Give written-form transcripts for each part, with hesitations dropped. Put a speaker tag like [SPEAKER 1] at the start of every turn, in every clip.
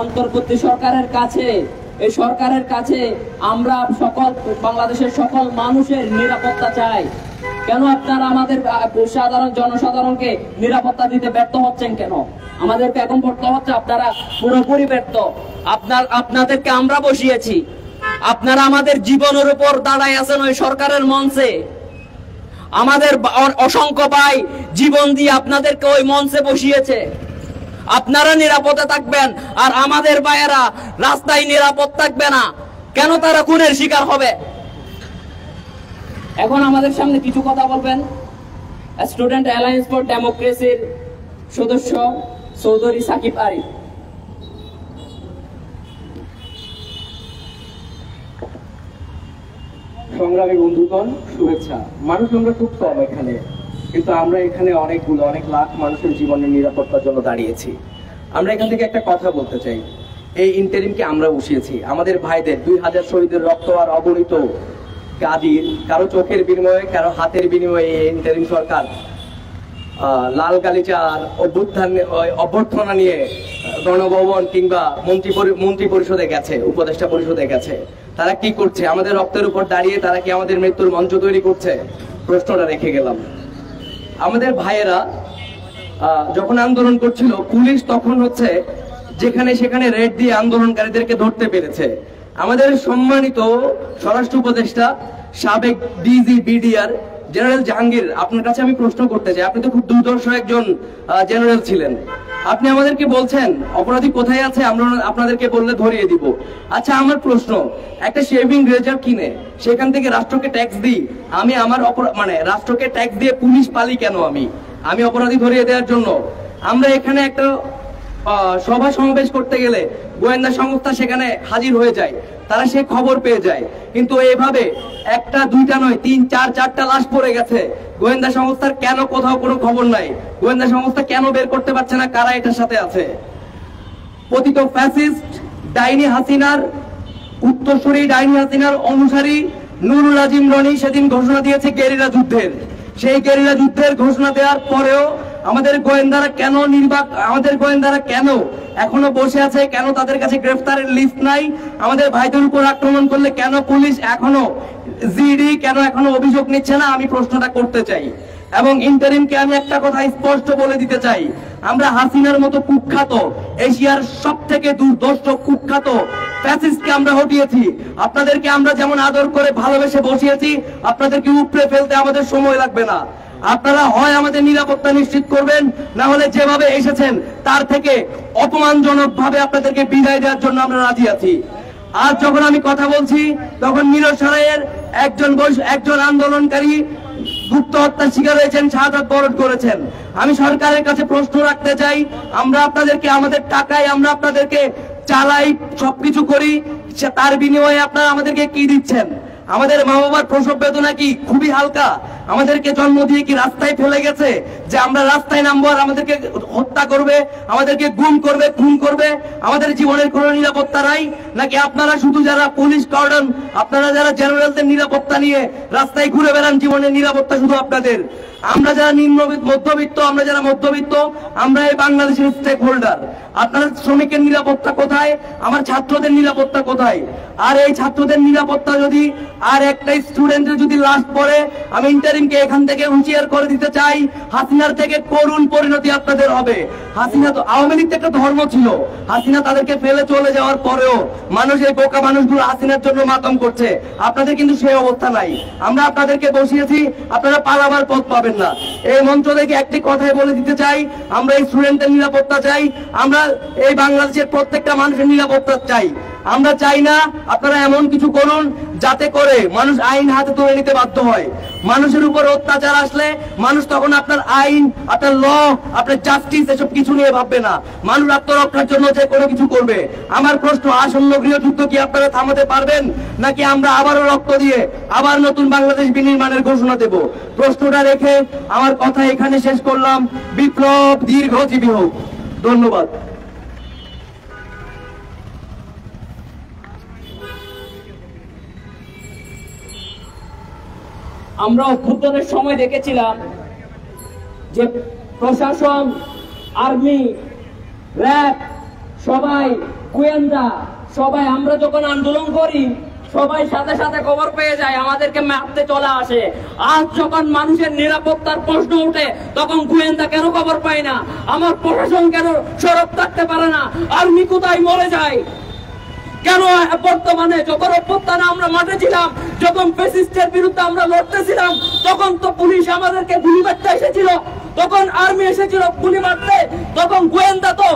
[SPEAKER 1] অন্তর্বর্তী সরকারের কাছে এই সরকারের কাছে আমরা সকল বাংলাদেশের সকল মানুষের নিরাপত্তা চাই। কেন আপনারা আমাদের সাধারণ জনসাধারণকে নিরাপত্তা দিতে ব্যর্থ হচ্ছেন? কেন আমাদেরকে এখন করতে হচ্ছে? আপনারা পুরোপুরি ব্যর্থ। আপনাদেরকে আমরা বসিয়েছি, আপনারা আমাদের জীবনের উপর দাঁড়ায় আছেন ওই সরকারের মঞ্চে। আমাদের অসংখ্য ভাই জীবন দিয়ে আপনাদেরকে ওই মঞ্চে বসিয়েছে। আপনারা নিরাপদে থাকবেন আর আমাদের ভাইয়েরা রাস্তায় নিরাপদ থাকবে না। কেন তারা খুনের শিকার হবে? এখন আমাদের সামনে কিছু কথা বলবেন স্টুডেন্ট অ্যালায়েন্স ফর ডেমোক্রেসির সদস্য চৌধুরী সাকিব আরিফ।
[SPEAKER 2] সংগ্রামী বন্ধুগণ, শুভেচ্ছা। মানুষ আমরা খুব কম এখানে, কিন্তু আমরা এখানে অনেক লাখ মানুষের জীবনের নিরাপত্তার জন্য দাঁড়িয়েছি। আমরা এখান থেকে একটা কথা বলতে চাই, এই ইন্টারিমকে আমরা বসিয়েছি আমাদের ভাইদের 2000 শহীদের রক্ত আর অগণিত কাজীর কারো চোখের বিনিময়ে, কারো হাতের বিনিময়ে এই ইন্টারিম সরকার লাল গালিচা আর অভ্যর্থনা নিয়ে গণভবন কিংবা মন্ত্রী পরিষদে গেছে, উপদেষ্টা পরিষদে গেছে। তারা কি করছে? আমাদের রক্তের উপর দাঁড়িয়ে তারা কি আমাদের মৃত্যুর মঞ্চ তৈরি করছে? প্রশ্নটা রেখে গেলাম। আমাদের ভাইয়েরা যখন আন্দোলন করছিল, পুলিশ তখন যেখানে সেখানে রেড দিয়ে আন্দোলনকারীদেরকে ধরতে পেরেছে। আমাদের সম্মানিত স্বরাষ্ট্র উপদেষ্টা সাবেক ডিজি বিডিআর জেনারেল জাহাঙ্গীর, আপনার কাছে আমি প্রশ্ন করতে চাই, আপনি তো খুব দুর্ধর্ষ একজন জেনারেল ছিলেন। আপনি আমাদেরকে বলছেন অপরাধী কোথায় আছে, আমরা আপনাদেরকে বললে ধরিয়ে দিব। আচ্ছা, আমার প্রশ্ন, একটা শেভিং রেজার কিনে সেখান থেকে রাষ্ট্রকে ট্যাক্স দিই, আমি আমার রাষ্ট্রকে ট্যাক্স দিয়ে পুলিশ পালি কেন? আমি অপরাধী ধরিয়ে দেওয়ার জন্য? আমরা এখানে একটা সভা সমাবেশ করতে গেলে গোয়েন্দা সংস্থা সেখানে হাজির হয়ে যায়, তারা সে খবর পেয়ে যায়। কিন্তু এভাবে একটা দুইটা নয়, 3, 4, 4টা লাশ পড়ে গেছে। গোয়েন্দা সংস্থার কেন কোথাও কোনো খবর নাই? গোয়েন্দা সংস্থা কেন বের করতে পারছে না কারা এটার সাথে আছে? পতিত ফ্যাসিস্ট ডাইনি হাসিনার উত্তরসূরি, ডাইনি হাসিনার অনুসারী নুরুল আজিম রনি সেদিন ঘোষণা দিয়েছে গেরিলা যুদ্ধের। সেই গেরিলা যুদ্ধের ঘোষণা দেওয়ার পরেও আমাদের গোয়েন্দারা কেন এখনো বসে আছে? কেন তাদের কাছে গ্রেফতারের লিস্ট নাই? আমাদের ভাইদের উপর আক্রমণ করলে কেন পুলিশ এখনো জিডি কেন এখনো অভিযোগ নিচ্ছে না? আমি প্রশ্নটা করতে চাই। এবং ইন্টারিমকে আমি একটা কথা স্পষ্ট বলে দিতে চাই, আমরা হাসিনার মতো কুখ্যাত, এশিয়ার সব থেকে দুর্ধর্ষ কুখ্যাত ফ্যাসিস্টকে আমরা হটিয়েছি। আপনাদেরকে আমরা যেমন আদর করে ভালোবেসে বসিয়েছি, আপনাদেরকে উপড়ে ফেলতে আমাদের সময় লাগবে না। আপনারা হয় আমাদের নিরাপত্তা নিশ্চিত করবেন, না হলে যেভাবে এসেছেন তার থেকে অপমানজনক ভাবে আপনাদেরকে বিদায় দেওয়ার জন্য আমরা রাজি আছি। আর যখন আমি কথা বলছি, তখন মিরসরাইয়ের একজন আন্দোলনকারী গুপ্ত হত্যার শিকার হয়েছেন, শাহাদাত বরণ করেছেন। আমি সরকারের কাছে প্রশ্ন রাখতে চাই, আমরা আপনাদেরকে আমাদের টাকায় আমরা আপনাদেরকে চালাই, সবকিছু করি, তার বিনিময়ে আপনারা আমাদেরকে কি দিচ্ছেন? আমাদের মা বাবার প্রসব বেদনা কি খুবই হালকা? আমাদেরকে জন্ম দিয়ে কি রাস্তায় ফেলে গেছে যে আমরা রাস্তায় নামবো আর আমাদেরকে হত্যা করবে, আমাদেরকে গুম করবে, খুন করবে? আমাদের জীবনের কোনো নিরাপত্তা নাই? নাকি আপনারা শুধু যারা পুলিশ কর্ডন, আপনারা যারা জেনারেলদের নিরাপত্তা নিয়ে রাস্তায় ঘুরে বেড়ান, জীবনের নিরাপত্তা শুধু আপনাদের? আমরা যারা মধ্যবিত্ত, আমরা এই বাংলাদেশের স্টেক হোল্ডার। আপনার শ্রমিকের নিরাপত্তা কোথায়? আমার ছাত্রদের নিরাপত্তা কোথায়? আর এই ছাত্রদের নিরাপত্তা যদি আর একটা স্টুডেন্টের যদি লাশ পড়ে, আমি ইন্টারিমকে এখান থেকে হুঁশিয়ার করে দিতে চাই, হাসিনার থেকে করুণ পরিণতি আপনাদের হবে। হাসিনা তো আওয়ামী লীগ একটা ধর্ম ছিল, হাসিনা তাদেরকে ফেলে চলে যাওয়ার পরেও মানুষ, এই বোকা মানুষগুলো হাসিনার জন্য মাতম করছে। আপনাদের কিন্তু সেই অবস্থা নাই। আমরা আপনাদেরকে বসিয়েছি, আপনারা পালাবার পথ পাবেন না। এই মঞ্চ থেকে একটি কথাই বলে দিতে চাই, আমরা এই স্টুডেন্টের নিরাপত্তা চাই, আমরা এই বাংলাদেশের প্রত্যেকটা মানুষের নিরাপত্তা চাই। আমরা চাই না আপনারা এমন কিছু করুন যাতে করে মানুষ আইন হাতে তুলে নিতে বাধ্য হয়। মানুষের উপর অত্যাচার আসলে মানুষ তখন আপনার আইন, আপনার ল, আপনার জাস্টিস এসব কিছু নিয়ে ভাববে না। মানুষ আত্মরক্ষার জন্য যে কোনো কিছু করবে। আমার প্রশ্ন, আসন্ন গৃহযুদ্ধ কি আপনারা থামাতে পারবেন, নাকি আমরা আবারও রক্ত দিয়ে আবার নতুন বাংলাদেশ বিনির্মাণের ঘোষণা দেব? প্রশ্নটা রেখে আমার কথা এখানে শেষ করলাম। বিপ্লব দীর্ঘজীবী হোক। ধন্যবাদ।
[SPEAKER 1] আমরা অভ্যুত্থানের সময় দেখেছিলাম যে প্রশাসন, আর্মি, র্যাব সবাই গোয়েন্দা, সবাই আমরা যখন আন্দোলন করি সবাই সাথে সাথে খবর পেয়ে যায়, আমাদেরকে মারতে চলে আসে। আজ যখন মানুষের নিরাপত্তার প্রশ্ন উঠে তখন গোয়েন্দা কেন খবর পায় না? আমার প্রশাসন কেন সরব থাকতে পারে না? আর্মি কোথায় মরে যায় কেন? বর্তমানে যখন অভ্যুত্থানে আমরা মাঠে ছিলাম, যখন ফ্যাসিস্টের বিরুদ্ধে আমরা লড়তেছিলাম, তখন তো পুলিশ আমাদেরকে গুলি মারতে এসেছিল, তখন আর্মি এসেছিল গুলি মারতে, তখন গোয়েন্দা তো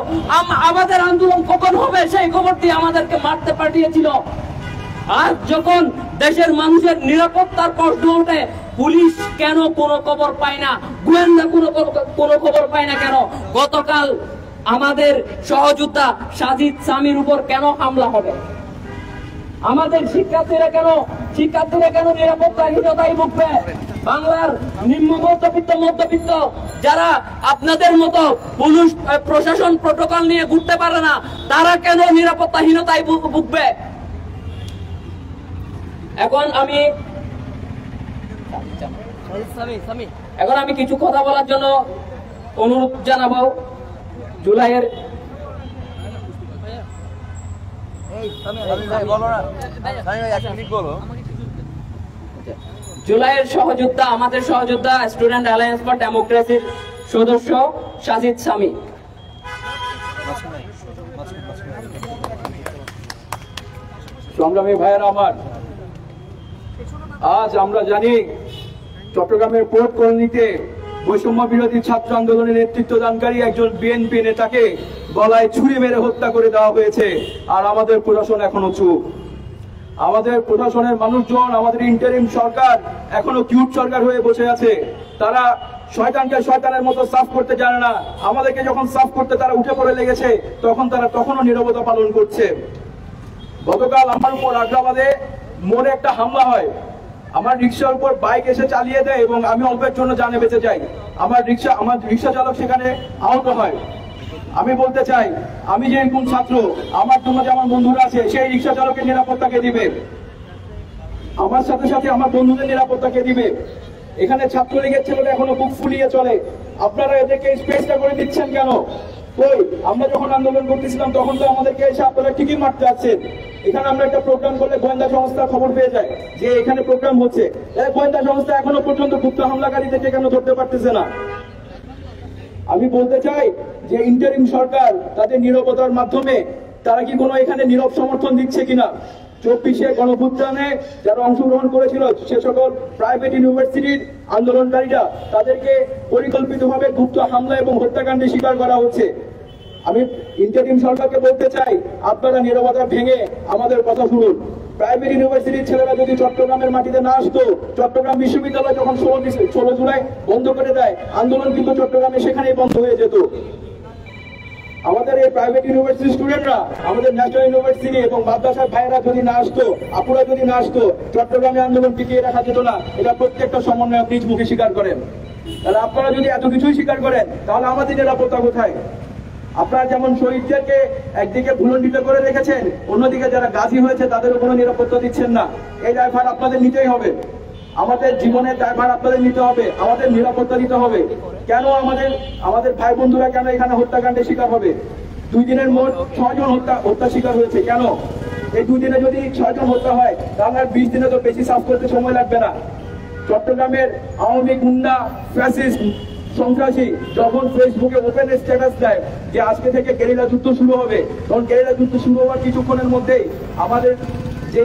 [SPEAKER 1] আমাদের আন্দোলন কখন হবে সেই খবরটি আমাদেরকে মারতে পাঠিয়েছিল। আজ যখন দেশের মানুষের নিরাপত্তার প্রশ্ন ওঠে, পুলিশ কেন কোনো খবর পায় না? গোয়েন্দা কোনো খবর পায় না কেন? গতকাল আমাদের সহযোদ্ধা সাজিদ সামির উপর কেন হামলা হবে? আমাদের শিক্ষার্থীরা কেন নিরাপত্তাহীনতায় ভুগবে? বাংলার নিম্ন মধ্যবিত্ত যারা আপনাদের মতো পুলিশ প্রশাসন প্রোটোকল নিয়ে ঘুরতে পারে না, তারা কেন নিরাপত্তাহীনতায় ভুগবে? এখন আমি কিছু কথা বলার জন্য অনুরোধ জানাবো। জুলাইয়ের সহযোদ্ধা, আমাদের সহযোদ্ধা স্টুডেন্ট অ্যালায়েন্স ফর ডেমোক্রেসির সদস্য সাজিদ সামি।
[SPEAKER 3] সংগ্রামী ভাইয়েরা আমার, আজ আমরা জানি চট্টগ্রামের পোর্ট কলোনিতে বৈষম্য বিরোধী ছাত্র আন্দোলনের নেতৃত্বদানকারী একজন বিএনপি নেতাকে গলায় ছুরি মেরে হত্যা করে দেওয়া হয়েছে, আর আমাদের প্রশাসন এখনো চুপ। আমাদের প্রশাসনের মানুষজন, আমাদের ইন্টারিম সরকার এখনো কিউট সরকার হয়ে বসে আছে। তারা শয়তানকে শয়তানের মতো সাফ করতে জানে না। আমাদেরকে যখন সাফ করতে তারা উঠে পড়ে লেগেছে, তখনও নীরবতা পালন করছে। গতকাল আমার উপর আগ্রাবাদে মোড়ে একটা হামলা হয়। আমার রিক্সার উপর বাইক এসে চালিয়ে দেয় এবং আমি অল্পের জন্য জানে বেঁচে যাই। আমার রিক্সা চালক সেখানে আহত হয়। আমি বলতে চাই, আমি যে কোন ছাত্র, আমার জন্য যে আমার বন্ধুরা আছে, সেই রিক্সা চালকের নিরাপত্তা কে দিবে? আমার সাথে সাথে আমার বন্ধুদের নিরাপত্তা কে দিবে? এখানে ছাত্রলীগের ছেলেরা এখনো বুক ফুলিয়ে চলে। আপনারা এদেরকে স্পেসটা করে দিচ্ছেন কেন? কই, আমরা যখন আন্দোলন করতেছিলাম তখন তো আমাদেরকে এসে আপনারা ঠিকই মারতে যাচ্ছেন। এখানে আমরা একটা প্রোগ্রাম করলে গোয়েন্দা সংস্থা খবর পেয়ে যায় যে এখানে প্রোগ্রাম হচ্ছে, গোয়েন্দা সংস্থা এখনো পর্যন্ত গুপ্ত হামলাকারীদেরকে কেন ধরতে পারতেছে না? আমি বলতে চাই যে ইন্টারিম সরকার তাদের নীরবতার মাধ্যমে তারা কি কোনো এখানে নীরব সমর্থন দিচ্ছে কিনা? 24শে গণঅভ্যুত্থানে যারা অংশগ্রহণ করেছিল সে সকল প্রাইভেট ইউনিভার্সিটির আন্দোলনকারীরা, তাদেরকে পরিকল্পিতভাবে গুপ্ত হামলা এবং হত্যাকাণ্ডে শিকার করা হচ্ছে। আমি ইন্টারিম সরকারকে বলতে চাই, আপনারা নীরবতা ভেঙে আমাদের কথা শুনুন। প্রাইভেট ইউনিভার্সিটির ছেলেরা যদি চট্টগ্রামের মাটিতে না আসতো, চট্টগ্রাম বিশ্ববিদ্যালয় যখন 16 জুলাই বন্ধ করে দেয়, আন্দোলন কিন্তু চট্টগ্রামে সেখানেই বন্ধ হয়ে যেত। আমাদের এই প্রাইভেট ইউনিভার্সিটি স্টুডেন্টরা, আমাদের ন্যাশনাল ইউনিভার্সিটি এবং মাদ্রাসার ভাইয়েরা যদি না আসতো, আপুরা যদি না আসতো, চট্টগ্রামে আন্দোলন টিকিয়ে রাখা যেত না। এটা প্রত্যেকটা সমন্বয় নিজ মুখে স্বীকার করেন। তাহলে আপনারা যদি এত কিছুই স্বীকার করেন, তাহলে আমাদের নিরাপত্তা কোথায়? আপনারা যেমন শহীদদেরকে একদিকে ভুলণ্ডিত করে রেখেছেন, অন্যদিকে যারা গাজী হয়েছে তাদেরও কোনো নিরাপত্তা দিচ্ছেন না। এই দায়ভার আপনাদের নিতেই হবে। আমাদের জীবনের দায়ভার আপনাদের নিতে হবে, আমাদের নিরাপত্তা দিতে হবে। কেন আমাদের ভাই বন্ধুরা কেন এখানে হত্যাকাণ্ডের শিকার হবে? 2 দিনের মোট 6 জন হত্যা শিকার হয়েছে। কেন? এই 2 দিনে যদি 6 জন হত্যা হয়, তাহলে আর 20 দিনে তো বেশি সাফ করতে সময় লাগবে না। চট্টগ্রামের আওয়ামী গুন্ডা, ফ্যাসিস্ট, সন্ত্রাসী যখন ফেসবুকে ওপেন স্ট্যাটাস দেয় যে আজকে থেকে গেরিলা যুদ্ধ শুরু হবে, তখন গেরিলা যুদ্ধ শুরু হওয়ার কিছুক্ষণের মধ্যেই আমাদের যে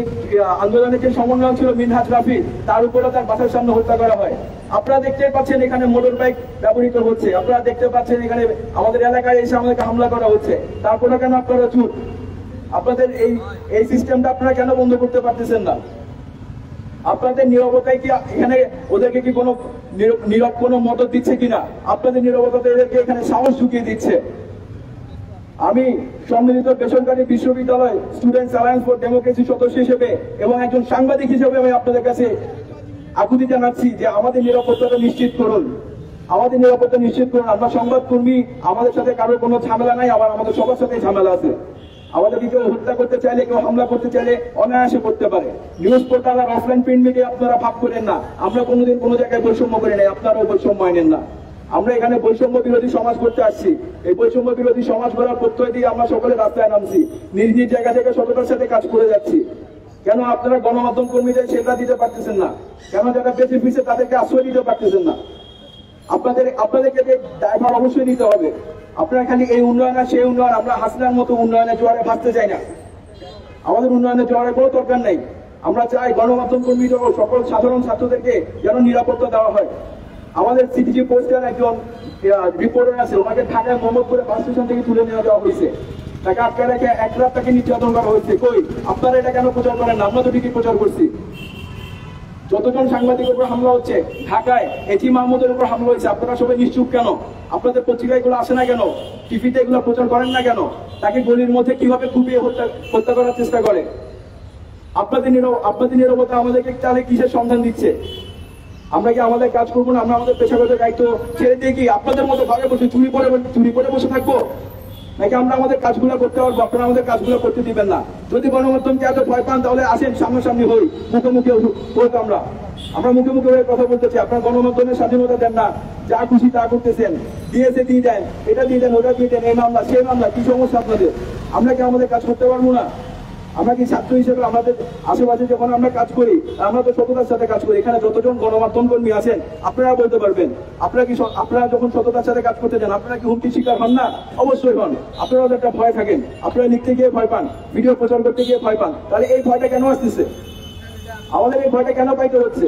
[SPEAKER 3] আন্দোলনের যে সমন্বয় ছিল মিনহাজ রাফি, তার উপরে তার বাসার সামনে হত্যা করা হয়। আপনারা দেখতে পাচ্ছেন এখানে মোটর বাইক ব্যবহৃত হচ্ছে, আপনারা দেখতে পাচ্ছেন এখানে আমাদের এলাকায় এসে আমাদেরকে হামলা করা হচ্ছে। তারপরে কেন আপনারা চুপ? আপনাদের এই সিস্টেমটা আপনারা কেন বন্ধ করতে পারতেছেন না? আপনাদের নীরবতায় কি এখানে ওদেরকে কি কোনো নীরব কোনো মদত দিচ্ছে কিনা? আপনাদের নীরবতাতে এদেরকে এখানে সাহস ঢুকিয়ে দিচ্ছে। আমি সম্মিলিত বেসরকারি বিশ্ববিদ্যালয় স্টুডেন্টস অ্যালায়েন্স ফর ডেমোক্রেসি সদস্য হিসেবে এবং একজন সাংবাদিক হিসেবে আমি আপনাদের কাছে আকুতি জানাচ্ছি যে আমাদের নিরাপত্তাটা নিশ্চিত করুন, আমাদের নিরাপত্তা নিশ্চিত করুন। আমরা সংবাদকর্মী, আমাদের সাথে কারোর কোনো ঝামেলা নাই, আবার আমাদের সবার সাথে ঝামেলা আছে। আমাদেরকে কেউ হত্যা করতে চাইলে, কেউ হামলা করতে চাইলে অনায়াসে করতে পারে। নিউজ পোর্টাল আর অফলাইন প্রিন্ট মিডিয়া আপনারা ভাগ করেন না। আমরা কোনোদিন কোনো জায়গায় বৈষম্য করি নাই, আপনারাও বৈষম্য আনেন না। আমরা এখানে বৈষম্য বিরোধী সমাজ করতে আসছি। এই বৈষম্য বিরোধী সমাজ করার প্রত্যয় দিয়ে আমরা সকলে রাস্তায় নামছি, নিজ নিজ জায়গা থেকে সততার সাথে কাজ করে যাচ্ছি। কেন আপনারা গণমাধ্যম কর্মীদের সেটা দিতে পারতেছেন না? কেন যারা বেঁচে ফিরছে তাদেরকে আশ্রয় দিতে পারতেছেন না? আপনাদেরকে দায়ভার অবশ্যই নিতে হবে। আপনারা খালি এই উন্নয়ন আর সেই উন্নয়ন, আমরা হাসিনার মতো উন্নয়নের জোয়ারে ভাসতে চাই না। আমাদের উন্নয়নের জোয়ারের কোনো দরকার নাই। আমরা চাই গণমাধ্যম কর্মী সহ সকল সাধারণ ছাত্রদেরকে যেন নিরাপত্তা দেওয়া হয়। আমাদের সিটিজি পোস্টের একজন রিপোর্টার আছে, ওনাকে ঢাকায় মোহাম্মদপুরে বাস স্টেশন থেকে তুলে নিয়ে যাওয়া হয়েছে। তাকে আটকে রেখে 1 রাত তাকে নির্যাতন করা হয়েছে। কই আপনারা এটা কেন প্রচার করেন না? আমরা তো ঠিকই প্রচার করছি। যতজন সাংবাদিকের উপর হামলা হচ্ছে, ঢাকায় এটি মাহমুদের উপর হামলা হয়েছে, আপনারা সবাই নিশ্চুপ কেন? আপনাদের পত্রিকায় এগুলো আসে না কেন? টিভিতে এগুলো প্রচার করেন না কেন? তাকে গলির মধ্যে কিভাবে কুপিয়ে হত্যা করার চেষ্টা করে? আপনাদের নীরবতা আমাদেরকে তাহলে কিসের সন্ধান দিচ্ছে? আমরা কি আমাদের কাজ করবো না? আমরা আমাদের পেশাগত দায়িত্ব ছেড়ে দিয়ে কি আপনাদের মতো ঘরে বসে চুরি করে বসে থাকবো? নাকি আমরা আমাদের কাজগুলো করতে পারবো? আপনারা আমাদের কাজগুলো করতে দিবেন না। যদি গণমাধ্যমকে এত ভয় পান তাহলে আসেন, সামনাসামনি হই, মুখোমুখি হোক। আমরা মুখে হয়ে কথা বলতেছি। আপনারা গণমাধ্যমের স্বাধীনতা দেন না, যা খুশি তা করতেছেন, দিয়েছে দিয়ে দেন, এটা দিয়ে দেন, ওটা দিয়ে দেন, এই মামলা সেই মামলা, কি সমস্যা আপনাদের? আমরা কি আমাদের কাজ করতে পারবো না? আমরা কি ছাত্র হিসেবে আমাদের আশেপাশে যখন আমরা কাজ করি, আমরা তো সততার সাথে কাজ করি। এখানে যতজন গণমাধ্যম কর্মী আছেন আপনারা বলতে পারবেন, আপনারা যখন সততার সাথে কাজ করতে যান আপনারা কি হুমকি শিকার হন না? অবশ্যই হন। আপনারাও একটা ভয় থাকেন, আপনারা লিখতে গিয়ে ভয় পান, ভিডিও প্রচার করতে গিয়ে ভয় পান। তাহলে এই ভয়টা কেন আসতেছে? আমাদের এই ভয়টা কেন পাইতে হচ্ছে?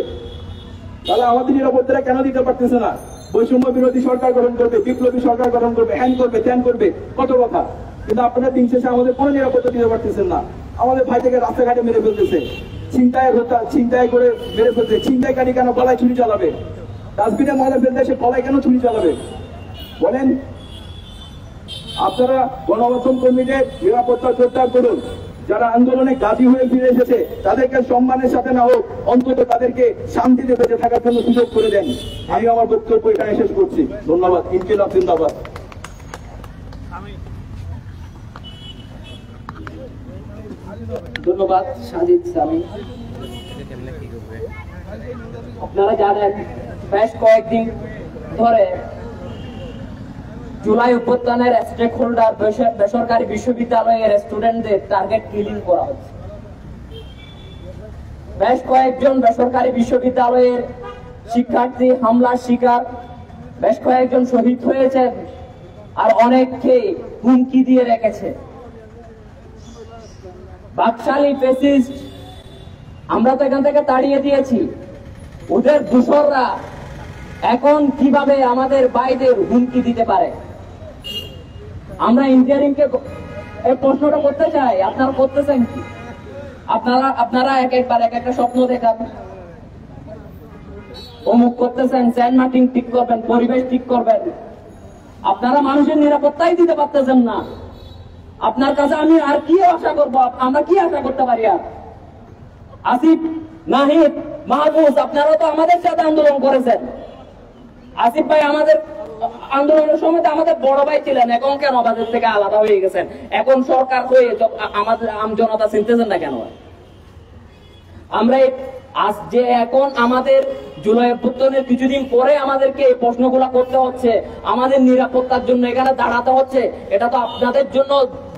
[SPEAKER 3] তাহলে আমাদের নিরাপত্তাটা কেন দিতে পারতেছে না? বৈষম্য বিরোধী সরকার গঠন করবে, বিপ্লবী সরকার গঠন করবে, হ্যান করবে, ত্যান করবে, কত কথা। কিন্তু আপনারা দিন শেষে আমাদের কোনো নিরাপত্তা দিতে পারতেছেন না। আমাদের ভাই থেকে রাস্তাঘাটে মেরে ফেলতেছে, ছিনতাই করে মেরে ফেলতে। ছিনতাইকারী কেন গলায় ছুরি চালাবে? ডাস্টবিনে ময়লা ফেলতে সে গলায় কেন ছুরি চালাবে বলেন? আপনারা গণমাধ্যম কর্মীদের নিরাপত্তা জোরদার করুন। যারা আন্দোলনে গাজী হয়ে ফিরে এসেছে তাদেরকে সম্মানের সাথে না হোক, অন্তত তাদেরকে শান্তিতে বেঁচে থাকার জন্য সুযোগ করে দেন। আমি আমার বক্তব্য এখানে শেষ করছি। ধন্যবাদ। ইনকিলাব জিন্দাবাদ।
[SPEAKER 1] ধন্যবাদ সাজিদ সামি। আপনারা জানেন বেশ কয়েকদিন ধরে জুলাই অভ্যুত্থানের স্টেক হোল্ডার বেসরকারি বিশ্ববিদ্যালয়ের স্টুডেন্টদের টার্গেট কিলিং করা হচ্ছে। বেশ কয়েকজন বেসরকারি বিশ্ববিদ্যালয়ের শিক্ষার্থী হামলার শিকার, বেশ কয়েকজন শহীদ হয়েছেন, আর অনেককে হুমকি দিয়ে রেখেছে। বাকশালী ফ্যাসিস্ট আমরা তো এখান থেকে তাড়িয়ে দিয়েছি, ওদের দূষররা এখন কিভাবে আমাদের ভাইদের হুমকি দিতে পারে? আমরা ইঞ্জিনিয়ারিংকে এই প্রশ্নটা করতে চাই, আপনারা করতেছেন কি? আপনারা এক একটা স্বপ্ন দেখান, অমুক করতেছেন, স্যান্ড মার্টিন ঠিক করবেন, পরিবেশ ঠিক করবেন। আপনারা মানুষের নিরাপত্তাই দিতে পারতেছেন না। আপনার কাছে আমি আর কি আশা করবো? আমরা কি আশা করতে পারি? আর আসিফ, নাহিদ, মাহবুব, আপনারাও তো আমাদের সাথে আন্দোলন করেছেন। আসিফ ভাই আমাদের আন্দোলনের সময় আমাদের বড় ভাই ছিলেন, এখন কেন আমাদের থেকে আলাদা হয়ে গেছেন? এখন সরকার হয়ে আমাদের আম জনতা চিনতেছেন না কেন? আমরা আজ যে এখন আমাদের জুলাই অভ্যুত্থানের কিছুদিন পরে আমাদেরকে এই প্রশ্নগুলো করতে হচ্ছে, আমাদের নিরাপত্তার জন্য এখানে দাঁড়াতে হচ্ছে, এটা তো আপনাদের জন্য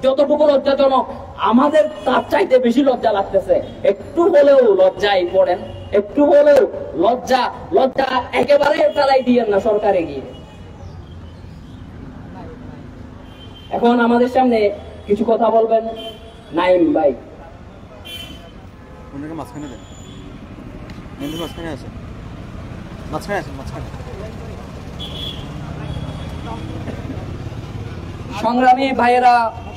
[SPEAKER 1] যতটুকু লজ্জাজনক আমাদের তার চাইতে বেশি লজ্জা লাগতেছে। একটু হলেও লজ্জায় পড়েন, একটু হলেও লজ্জা একেবারে ফেলাই দিয়েন না সরকারে গিয়ে। এখন আমাদের সামনে কিছু কথা বলবেন নাইম ভাই।
[SPEAKER 4] সংগ্রামী ভাইয়েরা,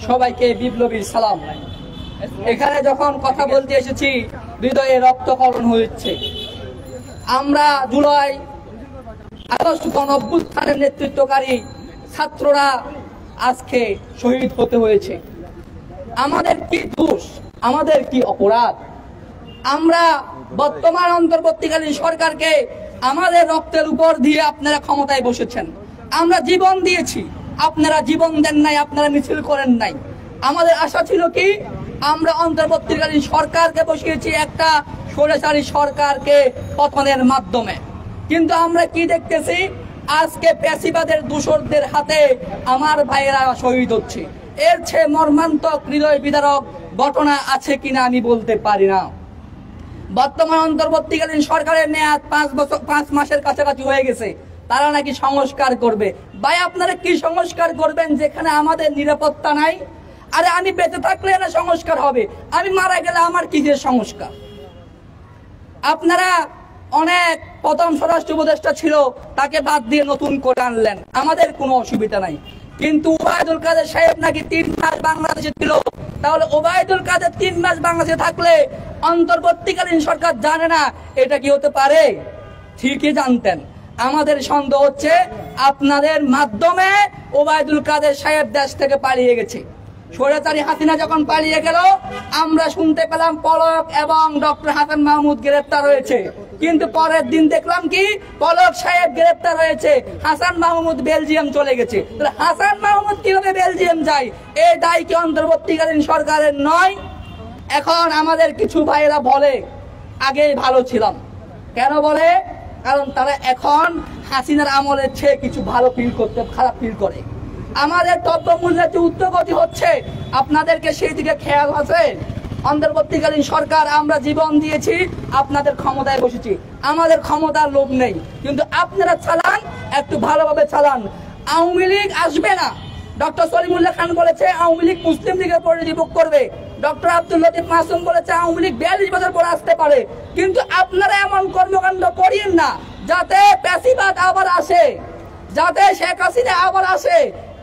[SPEAKER 4] সবাইকে বিপ্লবীর সালাম। এখানে যখন কথা বলতে এসেছি হৃদয়ে রক্তক্ষরণ হচ্ছে। আমরা জুলাই আগস্ট গণঅভ্যুত্থানের নেতৃত্বকারী ছাত্ররা আজকে শহীদ হতে হয়েছে। আমাদের কি দোষ? আমাদের কি অপরাধ? আমরা বর্তমান অন্তর্বর্তীকালীন সরকারকে আমাদের রক্তের উপর দিয়ে আপনারা ক্ষমতায় বসেছেন। আমরা জীবন দিয়েছি, আপনারা জীবন দেন নাই, আপনারা মিছিল করেন নাই। আমাদের আশা ছিল কি, আমরা অন্তর্বর্তীকালীন সরকারকে বসিয়েছি একটা স্বৈরাচারী সরকারকে পতনের মাধ্যমে। কিন্তু আমরা কি দেখতেছি, আজকে প্যাসিবাদের দূষরদের হাতে আমার ভাইয়েরা শহীদ হচ্ছে। এর চেয়ে মর্মান্তক হৃদয় বিদারক ঘটনা আছে কিনা আমি বলতে পারি না। বর্তমান অন্তর্বর্তীকালীন সরকারের মেয়াদ 5 মাসের কাছাকাছি হয়ে গেছে। তারা নাকি সংস্কার করবে। ভাই, আপনারা কি সংস্কার করবেন যেখানে আমাদের নিরাপত্তা নাই? আরে আমি বেঁচে থাকলে না সংস্কার হবে, আমি মারা গেলে আমার কি যে সংস্কার? আপনারা অনেক প্রথম স্বরাষ্ট্র উপদেষ্টা ছিল, তাকে বাদ দিয়ে নতুন করে আনলেন, আমাদের কোনো অসুবিধা নাই। কিন্তু ওবায়দুল কাদের সাহেব নাকি 3 মাস বাংলাদেশে ছিল। তাহলে ওবায়দুল কাদের 3 মাস বাংলাদেশে থাকলে অন্তর্বর্তীকালীন সরকার জানে না এটা কি হতে পারে? ঠিকই জানতেন। আমাদের সন্দেহ হচ্ছে আপনাদের মাধ্যমে ওবায়দুল কাদের সাহেব দেশ থেকে পালিয়ে গেছে। স্বৈরাচারী হাসিনা যখন পালিয়ে গেল, আমরা শুনতে পেলাম পলক এবং ডক্টর হাসান মাহমুদ গ্রেফতার হয়েছে। কিন্তু পরের দিন দেখলাম কি পলক সাহেব গ্রেফতার হয়েছে, হাসান মাহমুদ বেলজিয়াম চলে গেছে। তাহলে হাসান মাহমুদ কিভাবে বেলজিয়াম যায়? এই দায় কি অন্তর্বর্তীকালীন সরকারের নয়? এখন আমাদের কিছু ভাইয়েরা বলে আগেই ভালো ছিলাম। কেন বলে? কারণ তারা এখন হাসিনার আমলের চেয়ে কিছু ভালো ফিল করতে খারাপ ফিল করে। আমাদের দ্রব্যমূল্যের যে উদ্যোগতি হচ্ছে, আপনাদেরকে সেই দিকে খেয়াল আছে? অন্তর্বর্তীকালীন সরকার আমরা জীবন দিয়েছি, আপনাদের ক্ষমতায় বসেছি, আমাদের ক্ষমতার লোভ নেই, কিন্তু আপনারা চালান, একটু ভালোভাবে চালান। আওয়ামী লীগ আসবে না। ডক্টর সলিমুল্লাহ খান বলেছে আওয়ামী লীগ মুসলিম লীগের পরিণতি ভোগ করবে। ডক্টর আব্দুল লতিফ মাসুম বলেছে আওয়ামী লীগ 42 বছর পর আসতে পারে। কিন্তু আপনারা এমন কর্মকাণ্ড করিয়েন না যাতে প্যাসিবাদ আবার আসে, যাতে শেখ হাসিনা আবার আসে।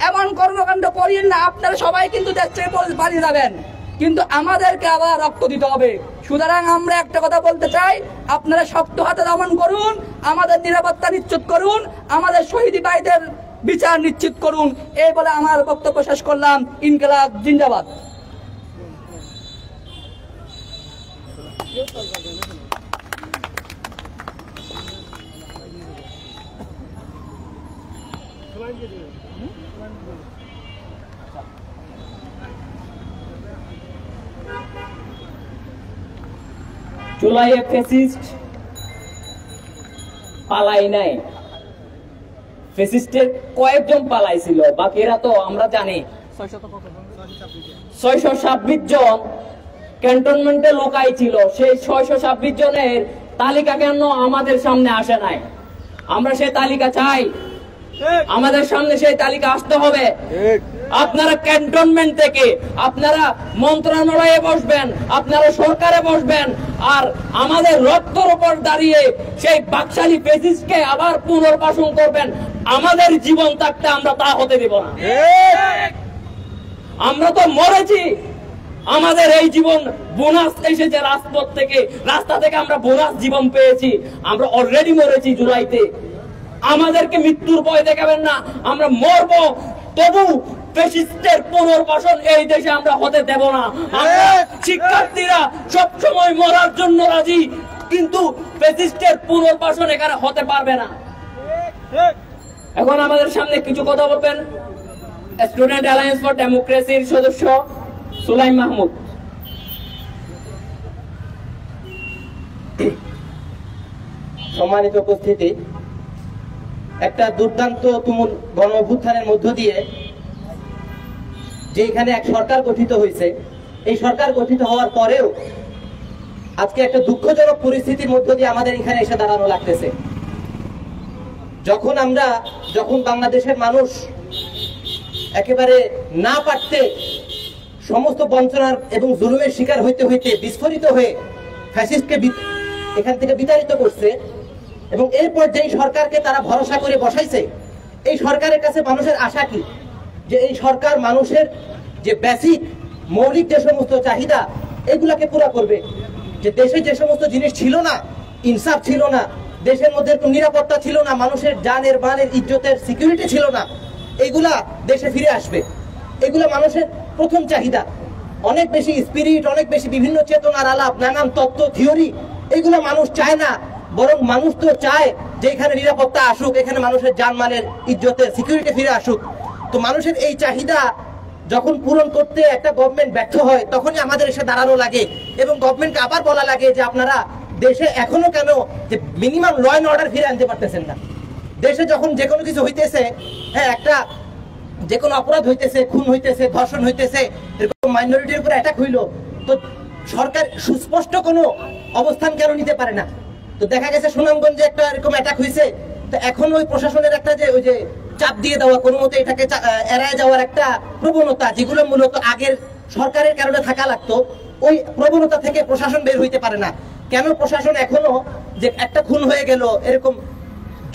[SPEAKER 4] এমন কর্মকাণ্ড করিয়েন না। আপনারা সবাই কিন্তু দেশ থেকে পালিয়ে যাবেন, কিন্তু আমাদেরকে আবার রক্ত দিতে হবে। সুতরাং আমরা একটা কথা বলতে চাই, আপনারা শক্ত হাতে দমন করুন, আমাদের নিরাপত্তা নিশ্চিত করুন, আমাদের শহীদ ভাইদের বিচার নিশ্চিত করুন। এই বলে আমার বক্তব্য শেষ করলাম। ইনকিলাব জিন্দাবাদ।
[SPEAKER 1] জুলাইয়ে ফ্যাসিস্ট পালাই নাই, ফ্যাসিস্টের কয়েকজন পালাইছিল, বাকিরা তো আমরা জানি 626 জন ক্যান্টনমেন্টে লোকাই ছিল। সেই 626 জনের তালিকা কেন আমাদের সামনে আসে নাই? আমরা সেই তালিকা চাই, আমাদের সামনে সেই তালিকা আসতে হবে। আপনারা ক্যান্টনমেন্ট থেকে আপনারা মন্ত্রণালয়ে বসবেন, আপনারা সরকারে বসবেন, আর আমাদের রক্তের উপর দাঁড়িয়ে সেই বাকশালী ফ্যাসিস্টকে আবার পুনর্বাসন করবেন। আমাদের জীবন থাকতে আমরা তা হতে দেব না। আমরা তো মরেছি, আমাদের এই জীবন বোনাস এসেছে রাজপথ থেকে, রাস্তা থেকে আমরা বোনাস জীবন পেয়েছি। আমরা অলরেডি মরেছি জুলাইতে। আমাদেরকে মৃত্যুর ভয় দেখাবেন না, আমরা মরবো, তবু ফ্যাসিস্টের পুনর্বাসন এই দেশে আমরা হতে দেব না। আমরা শিক্ষার্থীরা সব সময় মরার জন্য রাজি, কিন্তু ফ্যাসিস্টের পুনর্বাসন এখানে হতে পারবে না। এখন আমাদের সামনে কিছু কথা বলবেন স্টুডেন্ট অ্যালায়েন্স ফর ডেমোক্রেসির সদস্য সুলাইম মাহমুদ।
[SPEAKER 5] সম্মানিত উপস্থিতি, একটা দুর্দান্ত তুমুল গণ অভ্যুত্থানের মধ্য দিয়ে যে এখানে এক সরকার গঠিত হয়েছে, এই সরকার গঠিত হওয়ার পরেও আজকে একটা দুঃখজনক পরিস্থিতির মধ্য দিয়ে আমাদের এখানে এসে দাঁড়ানো লাগতেছে। যখন বাংলাদেশের মানুষ একেবারে না পারতে সমস্ত বঞ্চনার এবং জুলুমের শিকার হইতে হইতে বিস্ফোরিত হয়ে ফ্যাসিস্টকে এখান থেকে বিতাড়িত করছে, এবং এরপর যেই সরকারকে তারা ভরসা করে বসাইছে, এই সরকারের কাছে মানুষের আশা কি? যে এই সরকার মানুষের যে বেসিক মৌলিক যে সমস্ত চাহিদা এগুলাকে পুরা করবে। যে দেশে যে সমস্ত জিনিস ছিল না, ইনসাফ ছিল না, দেশের মধ্যে একটু নিরাপত্তা ছিল না, মানুষের জানের মানের ইজ্জতের সিকিউরিটি ছিল না, এগুলা দেশে ফিরে আসবে। এগুলা মানুষের প্রথম চাহিদা। অনেক বেশি স্পিরিট, অনেক বেশি বিভিন্ন চেতনার আলাপ, নানান তত্ত্ব থিওরি, এগুলো মানুষ চায় না। বরং মানুষ তো চায় যে এখানে নিরাপত্তা আসুক, এখানে মানুষের জানমালের ইজ্জতের সিকিউরিটি ফিরে আসুক। তো মানুষের এই চাহিদা যখন পূরণ করতে একটা গভর্নমেন্ট ব্যর্থ হয়, তখনই আমাদের এসে দাঁড়ানো লাগে এবং গভর্নমেন্টকে আবার বলা লাগে যে আপনারা দেশে এখনো কেন যে মিনিমাম ল অ্যান্ড অর্ডার ফিরে আনতে পারতেছেন না। দেশে যখন যে কোনো কিছু হইতেছে, হ্যাঁ, একটা যে কোনো অপরাধ হইতেছে, খুন হইতেছে, ধর্ষণ হইতেছে, এরকম মাইনরিটির উপর অ্যাটাক হইলো, তো সরকার সুস্পষ্ট কোনো অবস্থান কেন নিতে পারে না? তো দেখা গেছে সুনামগঞ্জে একটা এরকম অ্যাটাক হয়েছে, তো এখন ওই প্রশাসনের একটা যে ওই যে চাপ দিয়ে দেওয়া, কোনো মতে এটাকে এড়ায় যাওয়ার একটা প্রবণতা, যেগুলো মূলত আগের সরকারের কারণে থাকা লাগতো, ওই প্রবণতা থেকে প্রশাসন বের হইতে পারে না। কেন প্রশাসন এখনো যে একটা খুন হয়ে গেল, এরকম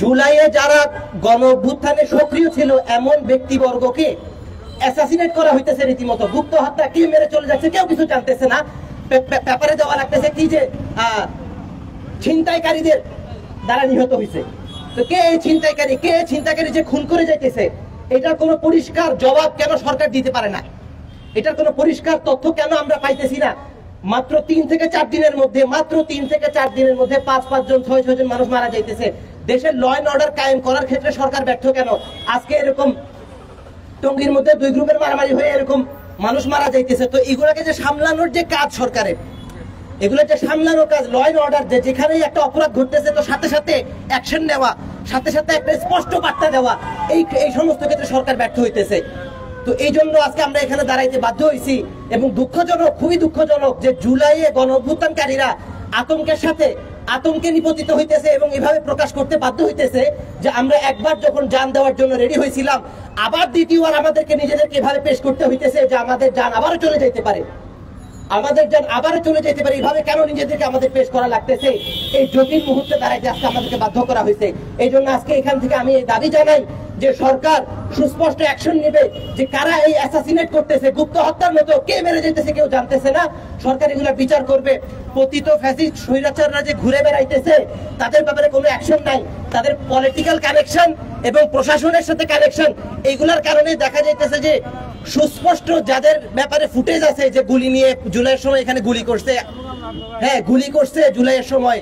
[SPEAKER 5] জুলাইয়ে যারা গণ অভ্যুত্থানে সক্রিয় ছিল এমন ব্যক্তিবর্গকে অ্যাসাসিনেট করা হইতেছে রীতিমতো, গুপ্ত হত্যা, কি মেরে চলে যাচ্ছে কেউ কিছু জানতেছে না, পেপারে দেওয়া লাগতেছে কি যে ছিনতাইকারীদের দ্বারা নিহত হয়েছে। তো কে এই ছিনতাইকারী, কে ছিনতাইকারী যে খুন করে যাইতেছে, এটার কোনো পরিষ্কার জবাব কেন সরকার দিতে পারে না? এটার কোনো পরিষ্কার তথ্য কেন আমরা পাইতেছি না? মাত্র 3 থেকে 4 দিনের মধ্যে, মাত্র 3 থেকে 4 দিনের মধ্যে 5 জন 6 জন মানুষ মারা যাইতেছে। দেশের ল এন্ড অর্ডার কায়েম করার ক্ষেত্রে সরকার ব্যর্থ কেন? আজকে এরকম টঙ্গীর মধ্যে 2 গ্রুপের মারামারি হয়ে এরকম মানুষ মারা যাইতেছে। তো এগুলাকে যে সামলানোর যে কাজ সরকারের, এগুলো যে সামলানোর কাজ, ল এন্ড অর্ডার, যে যেখানেই একটা অপরাধ ঘটতেছে তো সাথে সাথে অ্যাকশন নেওয়া, সাথে সাথে একটা স্পষ্ট বার্তা দেওয়া, এই সমস্ত ক্ষেত্রে সরকার ব্যর্থ হইতেছে। তো এই জন্য আজকে আমরা এখানে দাঁড়াইতে বাধ্য হয়েছি, এবং দুঃখজনক, খুবই দুঃখজনক যে জুলাইয়ে গণ অভ্যুত্থানকারীরা আতঙ্কের সাথে আতঙ্কে নিপতিত হইতেছে এবং এভাবে প্রকাশ করতে বাধ্য হইতেছে যে আমরা একবার যখন জান দেওয়ার জন্য রেডি হয়েছিলাম, আবার দ্বিতীয়বার আমাদেরকে নিজেদেরকে এভাবে পেশ করতে হইতেছে যে আমাদের জান আবারও চলে যেতে পারে, আমাদের জান আবারও চলে যেতে পারে। এইভাবে কেন নিজেদেরকে আমাদের পেশ করা লাগতেছে? এই জটিল মুহূর্তে দাঁড়াইতে আজকে আমাদেরকে বাধ্য করা হয়েছে। এই জন্য আজকে এখান থেকে আমি এই দাবি জানাই যে সরকার সুস্পষ্ট অ্যাকশন নেবে, যে কারা এই অ্যাসাসিনেট করতেছে, গুপ্ত হত্যার মতো কে মেরে যেতেছে কেউ জানতেছে না, সরকার এগুলো বিচার করবে। পতিত ফ্যাসিস্ট স্বৈরাচাররা যে ঘুরে বেড়াইতেছে তাদের ব্যাপারে কোনো অ্যাকশন নাই, তাদের পলিটিক্যাল কানেকশন এবং প্রশাসনের সাথে কানেকশন, এইগুলোর কারণে দেখা যাইতেছে যে সুস্পষ্ট যাদের ব্যাপারে ফুটেজ আছে যে গুলি নিয়ে জুলাইয়ের সময় এখানে গুলি করছে, হ্যাঁ গুলি করছে জুলাইয়ের সময়,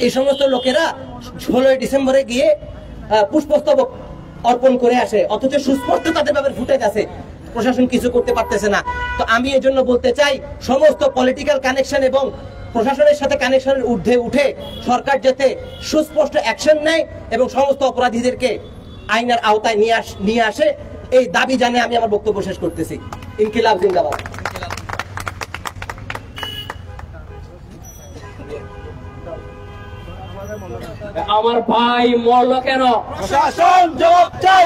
[SPEAKER 5] এই সমস্ত লোকেরা 16 ডিসেম্বরে গিয়ে পুষ্পস্তবক অর্পণ করে আসে, অথচ সুস্পষ্ট তাদের ব্যাপারে ফুটেজ আছে, প্রশাসন কিছু করতে পারতেছে না। তো আমি এই জন্য বলতে চাই, সমস্ত পলিটিক্যাল কানেকশন এবং প্রশাসনের সাথে কানেকশনের ঊর্ধ্বে উঠে সরকার যাতে সুস্পষ্ট অ্যাকশন নেয় এবং সমস্ত অপরাধীদেরকে আইনের আওতায় নিয়ে আসে, এই দাবি জানিয়ে আমি আমার বক্তব্য শেষ করতেছি। ইনকিলাব জিন্দাবাদ।
[SPEAKER 1] আমার ভাই মরলো কেন?
[SPEAKER 3] প্রশাসন জবাব চাই,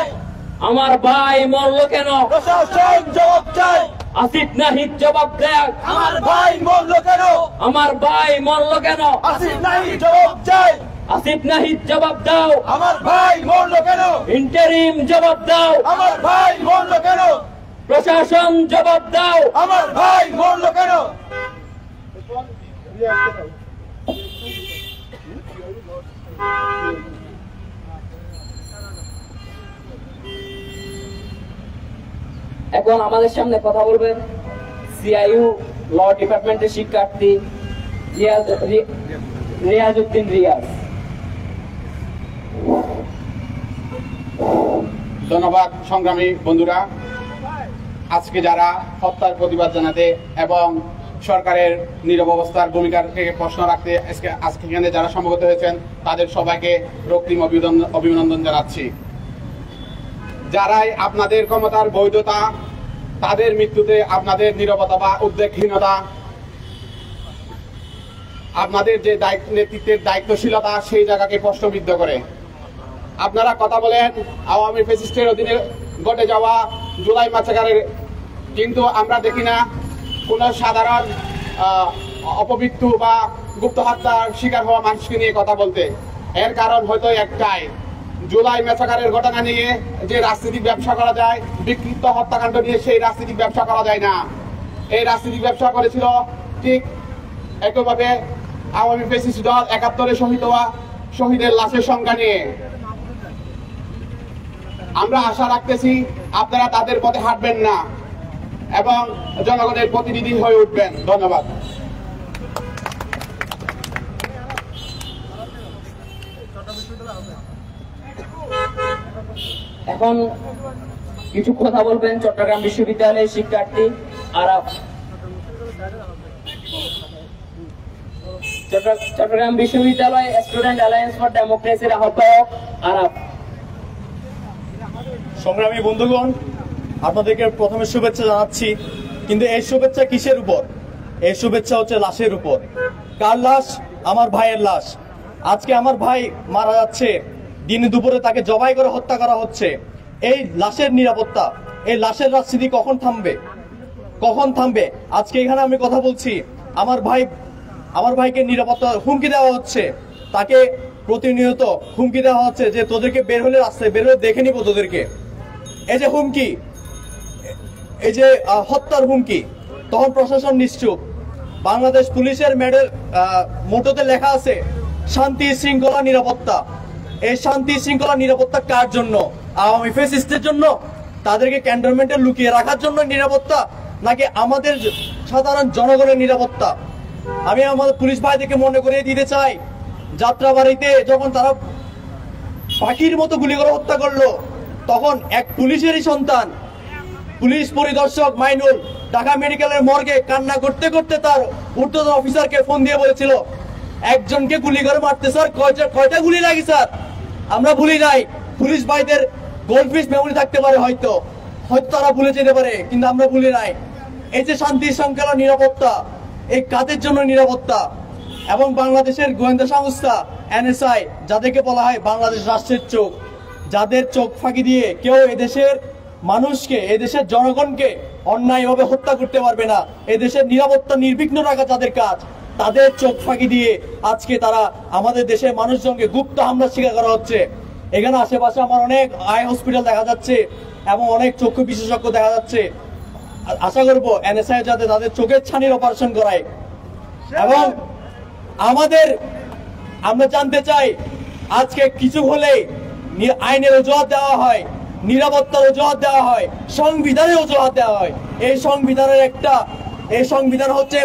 [SPEAKER 1] আমার ভাই মরলো কেন?
[SPEAKER 3] প্রশাসন জবাব চাই,
[SPEAKER 1] আসিফ নাহিদ জবাব দেয়।
[SPEAKER 3] আমার ভাই মরলো কেন?
[SPEAKER 1] আমার ভাই মরলো কেন?
[SPEAKER 3] আসিফ নাহিদ জবাব চাই,
[SPEAKER 1] আসিফ নাহিদ জবাব দাও।
[SPEAKER 3] আমার ভাই মরলো কেন?
[SPEAKER 1] ইন্টারিম জবাব দাও।
[SPEAKER 3] আমার ভাই মরলো কেন?
[SPEAKER 1] প্রশাসন জবাব দাও।
[SPEAKER 3] আমার ভাই মরলো কেন?
[SPEAKER 1] এখন আমাদের সামনে কথা বলবেন সিআইইউ ল ডিপার্টমেন্টের শিক্ষার্থী রিয়াজউদ্দিন রিয়াজ।
[SPEAKER 6] ধন্যবাদ সংগ্রামী বন্ধুরা, আজকে যারা হত্যার প্রতিবাদ জানাতে এবং সরকারের নীরব অবস্থার ভূমিকাকে প্রশ্ন রাখতে আজকে এখানে যারা সমবেত হয়েছেন তাদের সবাইকে রক্তিম অভিনন্দন জানাচ্ছি। যারাই আপনাদের ক্ষমতার বৈধতা, তাদের মৃত্যুতে আপনাদের নীরবতা বা উদ্বেগহীনতা, আপনাদের যে নেতৃত্বের দায়িত্বশীলতা সেই জায়গাকে প্রশ্নবিদ্ধ করে। আপনারা কথা বলেন আওয়ামী ফ্যাসিস্টের অধীনে ঘটে যাওয়া জুলাই মাসাকারের, কিন্তু আমরা দেখি না কোন সাধারণ অপমৃত্যু বা গুপ্ত হত্যার শিকার হওয়া মানুষকে নিয়ে কথা বলতে। এর কারণ হয়তো একটাই, জুলাই মেসাকারের ঘটনা নিয়ে যে রাজনৈতিক ব্যবসা করা যায়, বিক্ষিপ্ত হত্যাকাণ্ড নিয়ে সেই রাজনৈতিক ব্যবসা করা যায় না। এই রাজনৈতিক ব্যবসা করেছিল ঠিক একইভাবে আওয়ামী ফ্যাসিস্ট দল 71-এ শহীদ হওয়া শহীদের লাশের সংখ্যা নিয়ে। আমরা আশা রাখতেছি আপনারা তাদের পথে হাঁটবেন না এবং জনগণের প্রতিনিধি হয়ে উঠবেন। ধন্যবাদ।
[SPEAKER 1] এখন কিছু কথা বলবেন চট্টগ্রাম বিশ্ববিদ্যালয়ের শিক্ষার্থী আরাফ। চট্টগ্রাম বিশ্ববিদ্যালয় স্টুডেন্ট অ্যালায়েন্স ফর ডেমোক্রেসির আহ্বায়ক আরাফ।
[SPEAKER 7] সংগ্রামী বন্ধুগণ, আপনাদেরকে প্রথমে শুভেচ্ছা জানাচ্ছি, কিন্তু এই শুভেচ্ছা কিসের উপর? এই শুভেচ্ছা হচ্ছে লাশের উপর। কার লাশ? আমার ভাইয়ের লাশ। আজকে আমার ভাই মারা যাচ্ছে, দিনে দুপুরে তাকে জবাই করে হত্যা করা হচ্ছে। এই লাশের নিরাপত্তা, এই লাশের রাজনীতি কখন থামবে? কখন থামবে? আজকে এখানে আমি কথা বলছি, আমার ভাইকে নিরাপত্তা হুমকি দেওয়া হচ্ছে, তাকে প্রতিনিয়ত হুমকি দেওয়া হচ্ছে যে তোদেরকে বের হলে রাস্তায় বের হলে দেখে নিব তোদেরকে। এই যে হুমকি, এই যে হত্যার হুমকি, তখন প্রশাসন নিশ্চুপ। বাংলাদেশ পুলিশের মোটোতে লেখা আছে শান্তি শৃঙ্খলা নিরাপত্তা। এই শান্তি শৃঙ্খলা নিরাপত্তা কার জন্য? আওয়ামী ফ্যাসিস্টদের জন্য? তাদেরকে ক্যান্টনমেন্টে লুকিয়ে রাখার জন্য নিরাপত্তা, নাকি আমাদের সাধারণ জনগণের নিরাপত্তা? আমি আমাদের পুলিশ ভাইদেরকে মনে করিয়ে দিতে চাই, যাত্রাবাড়িতে যখন তারা পাখির মতো গুলি করে হত্যা করলো, তখন এক পুলিশেরই সন্তান পুলিশ পরিদর্শক মাইনুল ঢাকা মেডিকেলের মর্গে কান্না করতে করতে তার ঊর্ধ্বতন অফিসারকে ফোন দিয়ে বলেছিল, একজনকে গুলি করে মারতে স্যার, কয়টা গুলি লাগে স্যার? আমরা ভুলি নাই। পুলিশ ভাইদের গোল্ডফিশ মেমোরি থাকতে পারে, হয়তো তারা ভুলে যেতে পারে, কিন্তু আমরা ভুলি নাই। এই যে শান্তি শৃঙ্খলা নিরাপত্তা, এই কাদের জন্য নিরাপত্তা? এবং বাংলাদেশের গোয়েন্দা সংস্থা NSI, যাদেরকে বলা হয় বাংলাদেশ রাষ্ট্রের চোখ, যাদের চোখ ফাঁকি দিয়ে কেউ এদেশের মানুষকে, এদেশের জনগণকে অন্যায়ভাবে হত্যা করতে পারবে না। এদেশের নিরাপত্তা নির্বিঘ্ন রাখা যাদের কাজ, তাদের চোখ ফাঁকি দিয়ে আজকে তারা আমাদের দেশের মানুষজনকে গুপ্ত হামলা শিকার করা হচ্ছে। এখানে আশেপাশে আমার অনেক আই হসপিটাল দেখা যাচ্ছে এবং অনেক চক্ষু বিশেষজ্ঞ দেখা যাচ্ছে। আশা করবো NSI যাতে তাদের চোখের ছানির অপারেশন করায়। এবং আমরা জানতে চাই, আজকে কিছু হলে আইনের অজুহাত দেওয়া হয়, নিরাপত্তার অজুহাত দেওয়া হয়, সংবিধানের অজুহাত দেওয়া হয়। এই সংবিধান হচ্ছে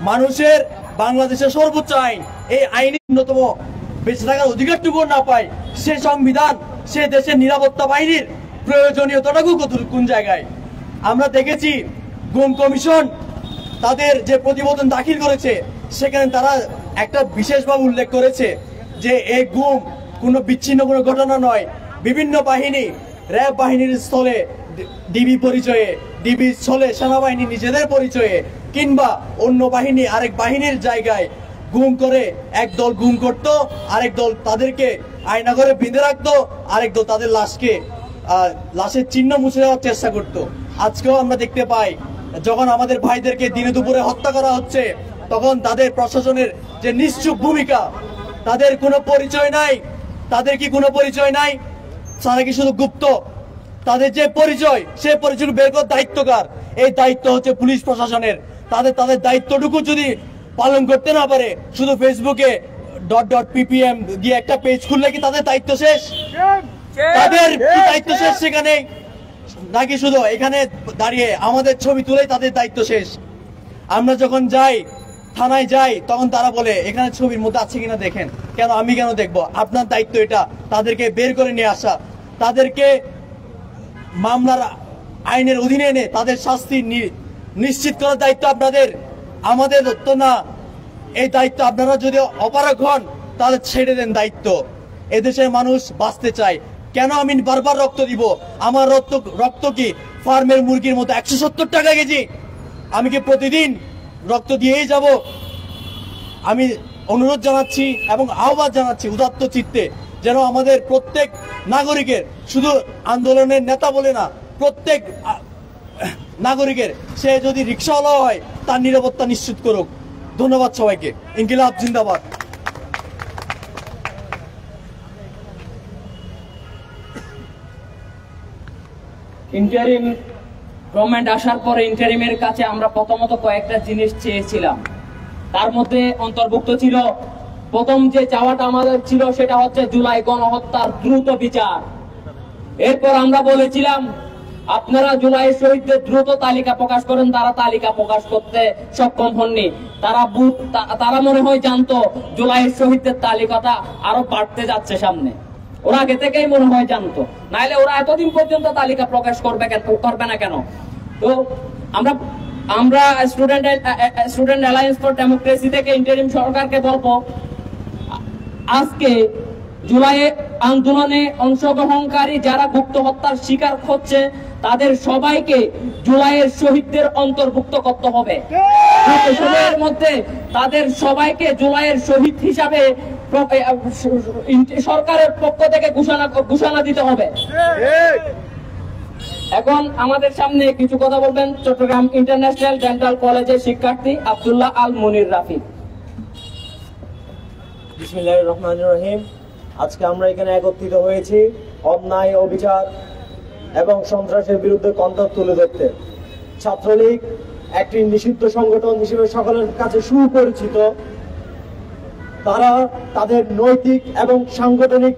[SPEAKER 7] মানুষের, বাংলাদেশের সর্বোচ্চ আইন। এই আইনের ন্যূনতম বেঁচে থাকার অধিকারটুকু না পায়, সে সংবিধান, সে দেশের নিরাপত্তা বাহিনীর প্রয়োজনীয়তাটুকু কোন জায়গায়? আমরা দেখেছি গুম কমিশন তাদের যে প্রতিবেদন দাখিল করেছে, সেখানে তারা একটা বিশেষভাবে উল্লেখ করেছে যে এই গুম কোনো বিচ্ছিন্ন কোনো ঘটনা নয়। বিভিন্ন বাহিনী, র্যাব বাহিনীর স্থলে ডিবি পরিচয়ে, ডিবি স্থলে সেনাবাহিনী নিজেদের পরিচয়ে, কিংবা অন্য বাহিনী আরেক বাহিনীর জায়গায় গুম করে একদল গুম করত, আরেক দল তাদেরকে আয়না করে বেঁধে রাখতো, আরেক দল তাদের লাশের চিহ্ন মুছে দেওয়ার চেষ্টা করত। আজকেও আমরা দেখতে পাই, যখন আমাদের ভাইদেরকে দিনে দুপুরে হত্যা করা হচ্ছে, তখন তাদের প্রশাসনের যে নিশ্চুপ ভূমিকা, তাদের কোনো পরিচয় নাই। তাদের কি কোনো পরিচয় নাই? তারা কি শুধু গুপ্ত? তাদের যে পরিচয়, সে পরিচয় বের করার দায়িত্ব কার? এই দায়িত্ব হচ্ছে পুলিশ প্রশাসনের। তাদের দায়িত্বটুকু যদি পালন করতে না পারে, শুধু ফেসবুকে .ppm দিয়ে একটা পেজ খুললে কি তাদের দায়িত্ব শেষ? তাদের কি দায়িত্ব শেষ সেখানে? নাকি শুধু এখানে দাঁড়িয়ে আমাদের ছবি তুলেই তাদের দায়িত্ব শেষ? আমরা যখন যাই, থানায় যাই, তখন তারা বলে এখানে ছবির মধ্যে আছে কিনা দেখেন। কেন? আমি কেন দেখবো? আপনার দায়িত্ব এটা, তাদেরকে বের করে নিয়ে আসা, তাদেরকে মামলার আইনের অধীনে এনে তাদের শাস্তি নিশ্চিত করার দায়িত্ব আপনাদের, আমাদের তো না। এই দায়িত্ব আপনারা যদি অপারগ হন, তাহলে ছেড়ে দেন দায়িত্ব। এদেশের মানুষ বাঁচতে চায়। কেন আমি বারবার রক্ত দিব? আমার রক্ত কি ফার্মের মুরগির মতো 170 টাকা কেজি? আমি কি প্রতিদিন রক্ত দিয়েই যাব? আমি অনুরোধ জানাচ্ছি এবং আহ্বান জানাচ্ছি উদাত্ত চিত্তে, যেন আমাদের প্রত্যেক নাগরিকের, শুধু আন্দোলনের নেতা বলে না, প্রত্যেক নাগরিকের, সে যদি রিক্সাওয়ালা হয়, তার নিরাপত্তা নিশ্চিত করুক। ধন্যবাদ সবাইকে। ইনকিলাব জিন্দাবাদ।
[SPEAKER 1] ইন্টারিম গভর্নমেন্ট আসার পরে ইন্টারিমের কাছে আমরা প্রথমত কয়েকটা জিনিস চেয়েছিলাম। তার মধ্যে অন্তর্ভুক্ত ছিল, প্রথম যে চাওয়াটা আমাদের ছিল সেটা হচ্ছে জুলাই গণহত্যার দ্রুত বিচার। এরপর আমরা বলেছিলাম, আপনারা জুলাই শহীদদের দ্রুত তালিকা প্রকাশ করেন। তারা তালিকা প্রকাশ করতে সক্ষম হননি। তারা মনে হয় জানতো জুলাই শহীদদের তালিকাটা আরো বাড়তে যাচ্ছে সামনে। ওরা আগে থেকেই মনে হয় জানতো, নাইলে ওরা এতদিন পর্যন্ত তালিকা প্রকাশ করবে না কেন? তো আমরা আমরা স্টুডেন্ট অ্যালায়েন্স ফর ডেমোক্রেসি থেকে ইন্টারিম সরকারকে বলবো, আজকে জুলাই আন্দোলনে অংশগ্রহণকারী যারা গুপ্ত হত্যার শিকার হচ্ছে তাদের সবাইকে জুলাইয়ের শহীদদের অন্তর্ভুক্ত করতে হবে। সময়ের মধ্যে তাদের সবাইকে জুলাইয়ের শহীদ হিসাবে সরকারের পক্ষ থেকে ঘোষণা দিতে হবে। এখন আমাদের সামনে কিছু কথা বলবেন চট্টগ্রাম ইন্টারন্যাশনাল ডেন্টাল কলেজের শিক্ষার্থী আব্দুল্লাহ আল মুনির রাফি।
[SPEAKER 7] বিসমিল্লাহির রহমানির রহিম। আজকে আমরা এখানে একত্রিত হয়েছি অন্যায়, অবিচার এবং সন্ত্রাসের বিরুদ্ধে কণ্ঠ তুলে ধরতে। ছাত্রলীগ একটি নিষিদ্ধ সংগঠন হিসেবে সকলের কাছে সুপরিচিত। তারা তাদের নৈতিক এবং সাংগঠনিক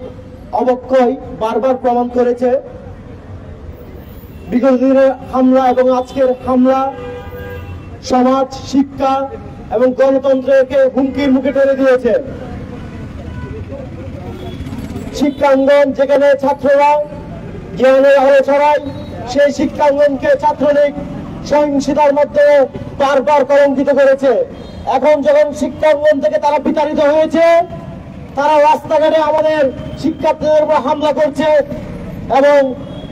[SPEAKER 7] অবক্ষয় বারবার প্রমাণ করেছে। বিগত দিনের হামলা এবং আজকের হামলা সমাজ, শিক্ষা এবং গণতন্ত্রকে হুমকির মুখে ঠেলে দিয়েছে। শিক্ষাঙ্গন যেখানে ছাত্ররা জ্ঞানের আলো ছড়ায়, সেই শিক্ষাঙ্গনকে ছাত্রলীগ সহিংসতার মধ্যে বারবার কলঙ্কিত করেছে। এখন যখন শিক্ষাঙ্গন থেকে তারা বিতাড়িত হয়েছে, তারা রাস্তাঘাটে আমাদের শিক্ষার্থীদের উপর হামলা করছে এবং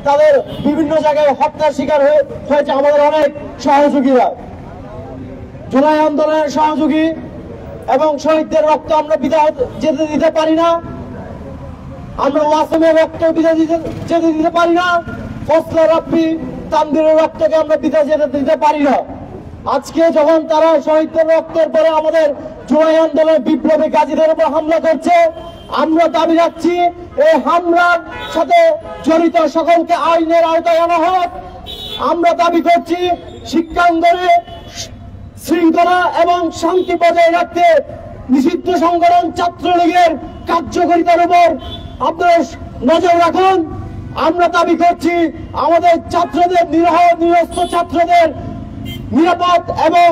[SPEAKER 7] তাদের বিভিন্ন জায়গায় হত্যার শিকার হয়েছে আমাদের অনেক সহযোগীরা। জুলাই আন্দোলনের সহযোগী এবং শহীদদের রক্ত আমরা বিদায় যেতে দিতে পারি না। আমরা ওয়াসিমের রক্ত বিদায় যেতে দিতে পারি না। ফজলে রাব্বি, তানভীরের রক্তকে আমরা বিদায় যেতে দিতে পারি না। আজকে যখন তারা শহীদদের রক্তের পরে আমাদের জুলাই আন্দোলনের বিপ্লবী গাজীদের উপর হামলা করছে, আমরা দাবি রাখছি এই হামলার সাথে জড়িত সকলকে আইনের আওতায় আনা হোক। আমরা দাবি করছি শিক্ষাঙ্গনে শৃঙ্খলা এবং শান্তি বজায় রাখতে নিষিদ্ধ সংগঠন ছাত্রলীগের কার্যকারিতার উপর আপনারা নজর রাখুন। আমরা দাবি করছি আমাদের ছাত্রদের নিরস্ত্র ছাত্রদের নিরাপদ এবং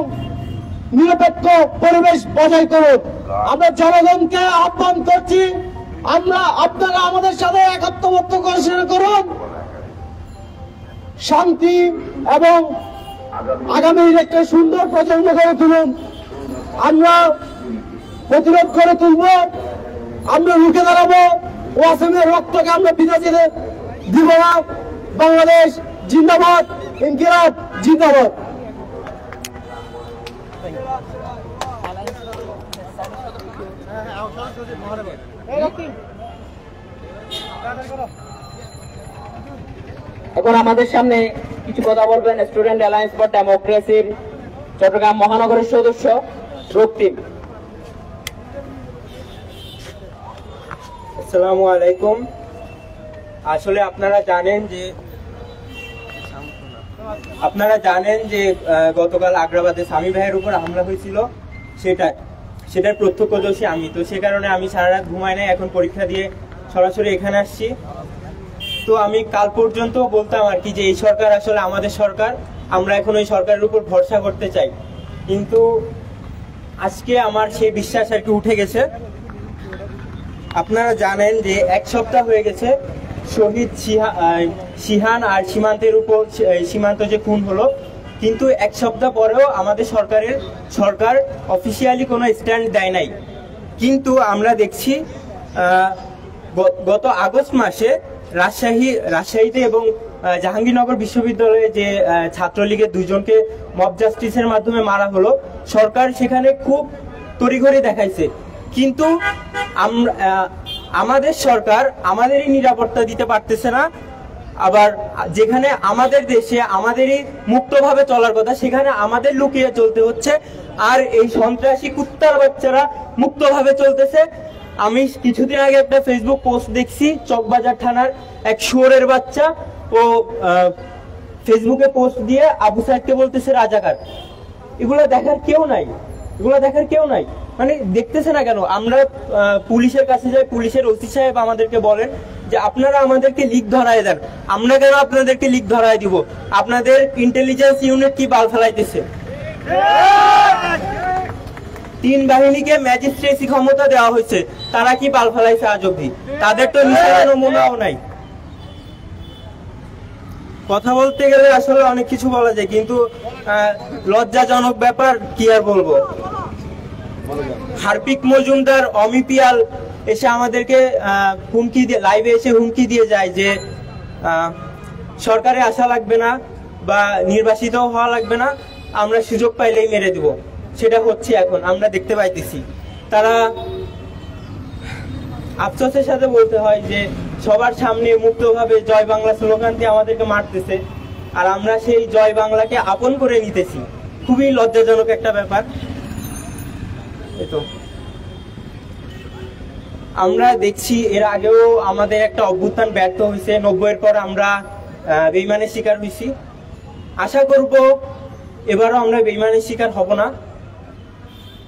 [SPEAKER 7] নিরপেক্ষ পরিবেশ বজায় করুন। আমরা জনগণকে আহ্বান করছি, আপনারা আমাদের সাথে একত্রবদ্ধ ঘোষণা করুন, শান্তি এবং আগামীর একটা সুন্দর প্রজন্ম গড়ে তুলুন। আমরা প্রতিরোধ করে তুলব, আমরা রুখে দাঁড়াবো। ওয়াসিমের রক্তকে আমরা বিদায় যেতে দিব না। বাংলাদেশ জিন্দাবাদ, ইনকিলাব জিন্দাবাদ।
[SPEAKER 1] এখন আমাদের সামনে কিছু কথা বলবেন স্টুডেন্ট অ্যালায়েন্স ফর ডেমোক্রেসির চট্টগ্রাম মহানগরের সদস্য রক্তিম।
[SPEAKER 8] আসসালামু আলাইকুম। আসলে আপনারা জানেন যে গতকাল আগ্রাবাদে স্বামী ভাইয়ের উপর হামলা হয়েছিল, সেটার প্রত্যক্ষদর্শী আমি। তো সে কারণে আমি সারা রাত ঘুমাই নাই, এখন পরীক্ষা দিয়ে সরাসরি এখানে আসছি। তো আমি কাল পর্যন্ত বলতাম আর কি যে এই সরকার আসলে আমাদের সরকার, আমরা এখন ওই সরকারের উপর ভরসা করতে চাই, কিন্তু আজকে আমার সেই বিশ্বাস আর কি উঠে গেছে। আপনারা জানেন যে এক সপ্তাহ হয়ে গেছে শহীদ সিহান আর সীমান্ত যে খুন হলো, কিন্তু এক সপ্তাহ পরেও আমাদের সরকার অফিসিয়ালি কোনো স্ট্যান্ড দেয় নাই। কিন্তু আমরা দেখছি গত আগস্ট মাসে রাজশাহীতে এবং জাহাঙ্গীরনগর বিশ্ববিদ্যালয়ে যে ছাত্রলীগের দুজনকে মব জাস্টিসের মাধ্যমে মারা হলো, সরকার সেখানে খুব তড়িঘড়ি দেখাইছে, কিন্তু আমাদের সরকার আমাদেরই নিরাপত্তা দিতে পারতেছে না। আবার যেখানে আমাদের দেশে আমাদেরই মুক্তভাবে চলার কথা, সেখানে আমাদের লুকিয়ে চলতে হচ্ছে, আর এই সন্ত্রাসী কুত্তার বাচ্চারা মুক্তভাবে চলতেছে। আমি কিছুদিন আগে একটা ফেসবুক পোস্ট দেখছি, চকবাজার থানার এক শুয়োরের বাচ্চা ও ফেসবুকে পোস্ট দিয়ে আবু সাইদকে বলতেছে রাজাকার। এগুলো দেখার কেউ নাই, মানে দেখতেছে না কেন? আমরা পুলিশের কাছে যাই, পুলিশের ওসি সাহেব আমাদেরকে বলেন যে আপনারা আমাদেরকে লিক ধরায় দেন। আমরা কেন আপনাদেরকে লিক ধরায় দিব? আপনাদের ইন্টেলিজেন্স ইউনিট কি বাল ফেলাইতেছে? 3 বাহিনীকে ম্যাজিস্ট্রেসি ক্ষমতা দেওয়া হয়েছে, তারা কি বাল ফেলাইছে আজ অব্দি? তাদের তো নিশানা নমুনাও নাই। কথা বলতে গেলে আসলে অনেক কিছু বলা যায়, কিন্তু লজ্জাজনক ব্যাপার, কি আর বলবো। হার্পিক মজুমদার অমিপিয়াল এসে আমাদেরকে হুমকি দিয়ে, লাইভে এসে হুমকি দিয়ে যায় যে সরকারে আসা লাগবে না বা নির্বাচিত হওয়া লাগবে না, আমরা সুযোগ পাইলেই মেরে দিব। সেটা হচ্ছে এখন আমরা দেখতে পাইতেছি। তারা আফসোসের সাথে বলতে হয় যে সবার সামনে মুক্তভাবে জয় বাংলা স্লোগান দিয়ে আমাদেরকে মারতেছে, আর আমরা সেই জয় বাংলাকে আপন করে নিতেছি। খুবই লজ্জাজনক একটা ব্যাপার। আমরা দেখছি এর আগেও আমাদের একটা অভ্যুত্থান ব্যর্থ হয়েছে, 90-এর পর আমরা বেইমানের শিকার হয়েছি। আশা করব এবারও আমরা বেইমানের শিকার হব না,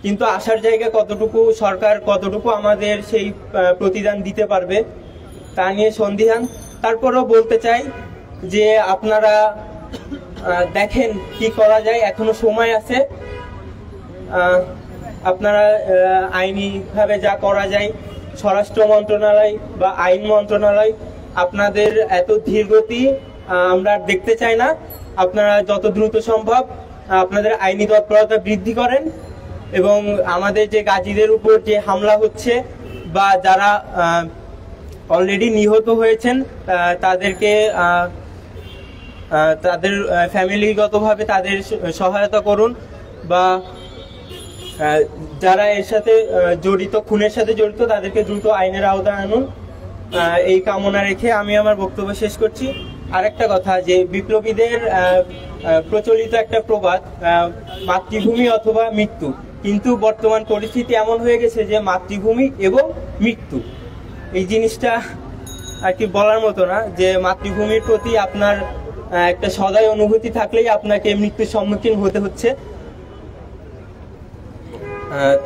[SPEAKER 8] কিন্তু আসার জায়গা কতটুকু, সরকার কতটুকু আমাদের সেই প্রতিদান দিতে পারবে তা নিয়ে সন্দিহান। তারপরেও বলতে চাই যে আপনারা দেখেন কি করা যায়, এখনো সময় আছে। আপনারা আইনিভাবে যা করা যায়, স্বরাষ্ট্র মন্ত্রণালয় বা আইন মন্ত্রণালয়, আপনাদের এত ধীরগতি আমরা দেখতে চাই না। আপনারা যত দ্রুত সম্ভব আপনাদের আইনি তৎপরতা বৃদ্ধি করেন, এবং আমাদের যে গাজীদের উপর যে হামলা হচ্ছে বা যারা অলরেডি নিহত হয়েছেন তাদেরকে, তাদের ফ্যামিলিগতভাবে তাদের সহায়তা করুন, বা যারা এর সাথে জড়িত, খুনের সাথে জড়িত, তাদেরকে দ্রুত আইনের আওতায় আনুন। এই কামনা রেখে আমি আমার বক্তব্য শেষ করছি। আরেকটা কথা, যে বিপ্লবীদের প্রচলিত একটা প্রবাদ, মাতৃভূমি অথবা মৃত্যু, কিন্তু বর্তমান পরিস্থিতি এমন হয়ে গেছে যে মাতৃভূমি এবং মৃত্যু, এই জিনিসটা আর কি বলার মতো না। যে মাতৃভূমির প্রতি আপনার একটা সদয় অনুভূতি থাকলেই আপনাকে মৃত্যুর সম্মুখীন হতে হচ্ছে।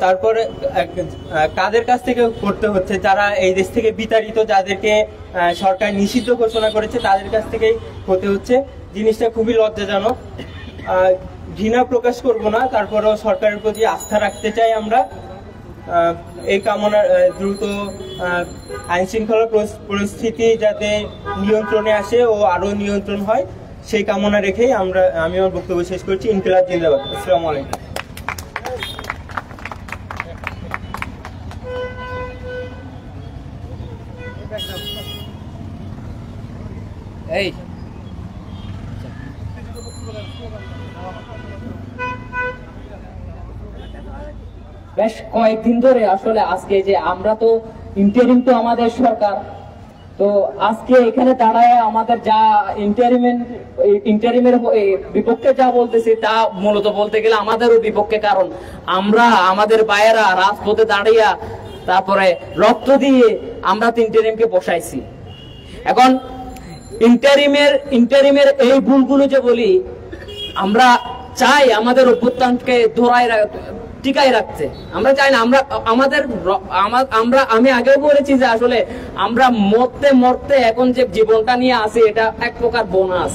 [SPEAKER 8] তারপরে কাদের কাছ থেকে করতে হচ্ছে, যারা এই দেশ থেকে বিতাড়িত, যাদেরকে সরকার নিষিদ্ধ ঘোষণা করেছে, তাদের কাছ থেকেই হতে হচ্ছে। জিনিসটা খুবই লজ্জাজনক। ঘৃণা প্রকাশ করব না, তারপরেও সরকারের প্রতি আস্থা রাখতে চাই আমরা। এই কামনা দ্রুত আইন শৃঙ্খলা পরিস্থিতি যাতে নিয়ন্ত্রণে আসে ও আরো নিয়ন্ত্রণ হয়, সেই কামনা রেখেই আমি আমার বক্তব্য শেষ করছি। ইনকিলাব জিন্দাবাদ। আসসালামু আলাইকুম।
[SPEAKER 1] এই বেশ কয়েকদিন ধরে আসলে আজকে যে আমরা তো ইন্টারিম তো আমাদের সরকার, তো আজকে এখানে দাঁড়ায় আমাদের যা ইন্টারিমের বিপক্ষে যা বলতেছি তা মূলত বলতে গেলে আমাদেরও বিপক্ষে। কারণ আমরা আমাদের ভাইয়েরা রাজপথে দাঁড়িয়ে তারপরে রক্ত দিয়ে আমরা তো ইন্টারিমকে বসাইছি। এখন ইন্টারিমের এই ভুলগুলো যে বলি, আমরা চাই আমাদের অভ্যুত্থানকে টিকায় রাখতে। আমরা চাই না আমি আগেও বলেছি যে আসলে আমরা মরতে এখন যে জীবনটা নিয়ে আসি এটা এক প্রকার বোনাস।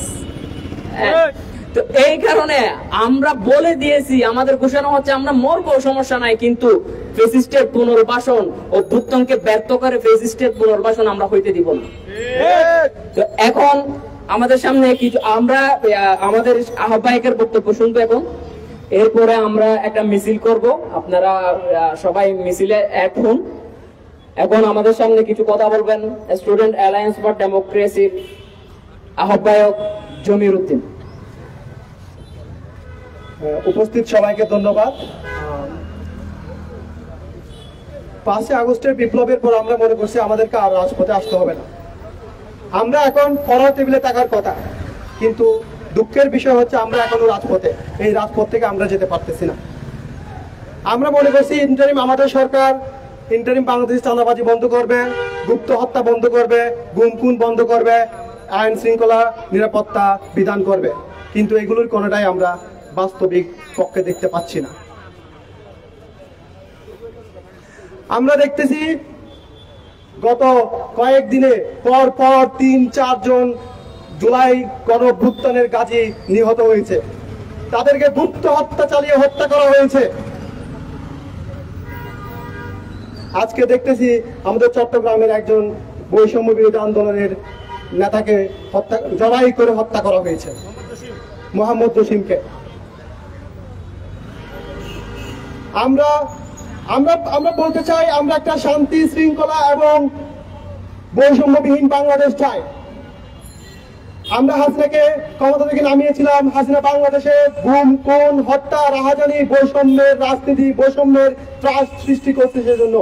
[SPEAKER 1] তো এই কারণে আমরা বলে দিয়েছি, আমাদের ঘোষণা হচ্ছে আমরা মরবো, সমস্যা নাই, কিন্তু ফ্যাসিস্টের পুনর্বাসন, অভ্যুত্থানকে ব্যর্থ করে ফ্যাসিস্টের পুনর্বাসন আমরা হইতে দিব না। তো এখন আমাদের সামনে কিছু, আমরা আমাদের আহ্বায়কের বক্তব্য শুনবো এখন। এরপরে আমরা একটা মিছিল করব, আপনারা সবাই মিছিলে অ্যাড হন। এখন আমাদের সামনে কিছু কথা বলবেন স্টুডেন্ট অ্যালায়েন্স ফর ডেমোক্রেসির আহ্বায়ক জমির উদ্দিন।
[SPEAKER 3] উপস্থিত সবাইকে ধন্যবাদ। 5 আগস্টের বিপ্লবের পর আমরা মনে করছি আমাদেরকে আর রাজপথে আসতে হবে না, আমরা এখন পড়ার টেবিলে থাকার কথা। কিন্তু দুঃখের বিষয় হচ্ছে আমরা এখনো রাজপথে, এই রাজপথ থেকে আমরা যেতে পারতেছি না। আমরা মনে করছি ইন্টারিম আমাদের সরকার, ইন্টারিম বাংলাদেশ চাঁদাবাজি বন্ধ করবে, গুপ্ত হত্যা বন্ধ করবে, গুম খুন বন্ধ করবে, আইন শৃঙ্খলা নিরাপত্তা বিধান করবে, কিন্তু এগুলোর কোনোটাই আমরা বাস্তবিক পক্ষে দেখতে পাচ্ছি না। আমরা দেখতেছি গত কয়েকদিনে পর 3-4 জন জুলাই গণঅভ্যুত্থানের গাজী নিহত হয়েছে, তাদেরকে গুপ্ত হত্যা চালিয়ে হত্যা করা হয়েছে। আজকে দেখতেছি আমাদের চট্টগ্রামের একজন বৈষম্য বিরোধী আন্দোলনের
[SPEAKER 9] নেতাকে জবাই করে হত্যা করা হয়েছে, মোহাম্মদ জসিমকে। আমরা আমরা আমরা বলতে চাই, আমরা একটা শান্তি শৃঙ্খলা এবং বৈষম্যবিহীন বাংলাদেশ চাই। আমরা হাসিনাকে ক্ষমতা থেকে নামিয়েছিলাম। হাসিনা বাংলাদেশে গুম, খুন, হত্যা, রাহাজানি, বৈষম্যের রাজনীতি, বৈষম্যের ত্রাস সৃষ্টি করছে। সেজন্য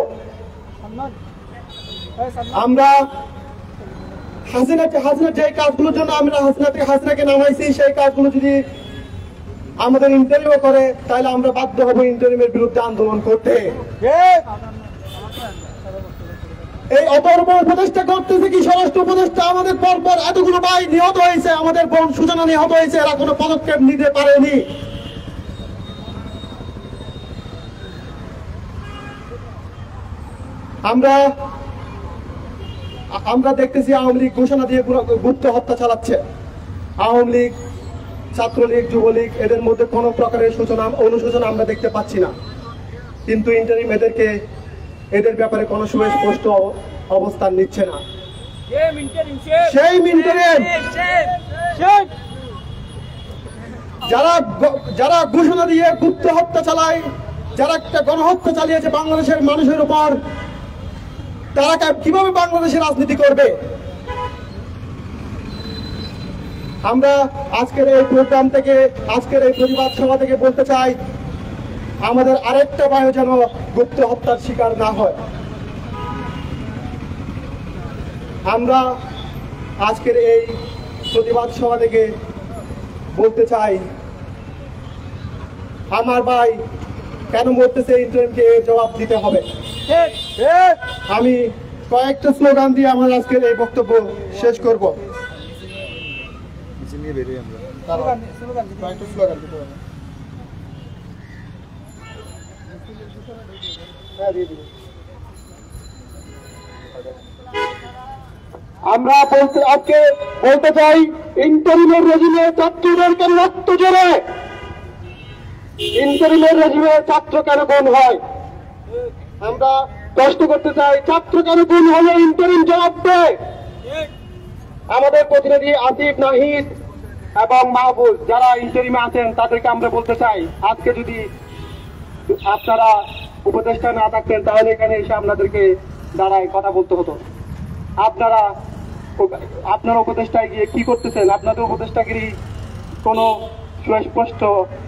[SPEAKER 9] আমরা হাসিনার যে কাজগুলোর জন্য আমরা হাসিনাকে নামাইছি, সেই কাজগুলো যদি আমাদের ইন্টারিমও করে, তাহলে আমরা বাধ্য হব ইন্টারিমের বিরুদ্ধে আন্দোলন করতে। এই অপূর্ব উপদেষ্টা করতেছে কি স্বরাষ্ট্র উপদেষ্টা? আমাদের পরপর এতগুলো ভাই নিহত হয়েছে, আমাদের বোন সূচনা নিহত হয়েছে, এরা কোনো পদক্ষেপ নিতে পারেনি। আমরা দেখতেছি আওয়ামী লীগ ঘোষণা দিয়ে গুপ্ত হত্যা চালাচ্ছে। আওয়ামী লীগ, ছাত্রলীগ, যুবলীগ, এদের মধ্যে কোনো প্রকারের অনুশোচনা আমরা দেখতে পাচ্ছি না। কিন্তু ইন্টারিম এদের ব্যাপারে কোনো সুস্পষ্ট অবস্থান নিচ্ছে না। সেই ইন্টারিম যারা ঘোষণা দিয়ে গুপ্ত হত্যা চালায়, যারা একটা গণহত্যা চালিয়েছে বাংলাদেশের মানুষের উপর, তারা কিভাবে বাংলাদেশের রাজনীতি করবে? আমরা আজকের এই প্রোগ্রাম থেকে, আজকের এই প্রতিবাদ সভা থেকে বলতে চাই, আমাদের আরেকটা ভাইও যেন গুপ্ত হত্যার শিকার না হয়। আমরা আজকের এই প্রতিবাদ সভা থেকে বলতে চাই, আমার ভাই কেন মরতেছে, ইন্টারিমকে জবাব দিতে হবে। আমি কয়েকটা স্লোগান দিয়ে আমার আজকের এই বক্তব্য শেষ করব। আমরা আজকে বলতে চাই, ইন্টারিমের রেজিমে ছাত্রদেরকে রক্ত জোরে, ইন্টারিমের রেজিমে ছাত্র কেন গুম হয়? আমরা প্রশ্ন করতে চাই, ছাত্র কেন গুম হলে ইন্টারিম জবাব দেয়? আমাদের প্রতিনিধি আসিফ, নাহিদ এবং মাহবুব যারা ইন্টারিমে আছেন, তাদেরকে আমরা বলতে চাই, আজকে যদি আপনারা উপদেষ্টা না থাকতেন, তাহলে এখানে এসে আপনাদেরকে দাঁড়ায় কথা বলতে হতো। আপনারা উপদেষ্টায় গিয়ে কি করতেছেন? আপনাদের উপদেষ্টাগিরি কোনো সুস্পষ্ট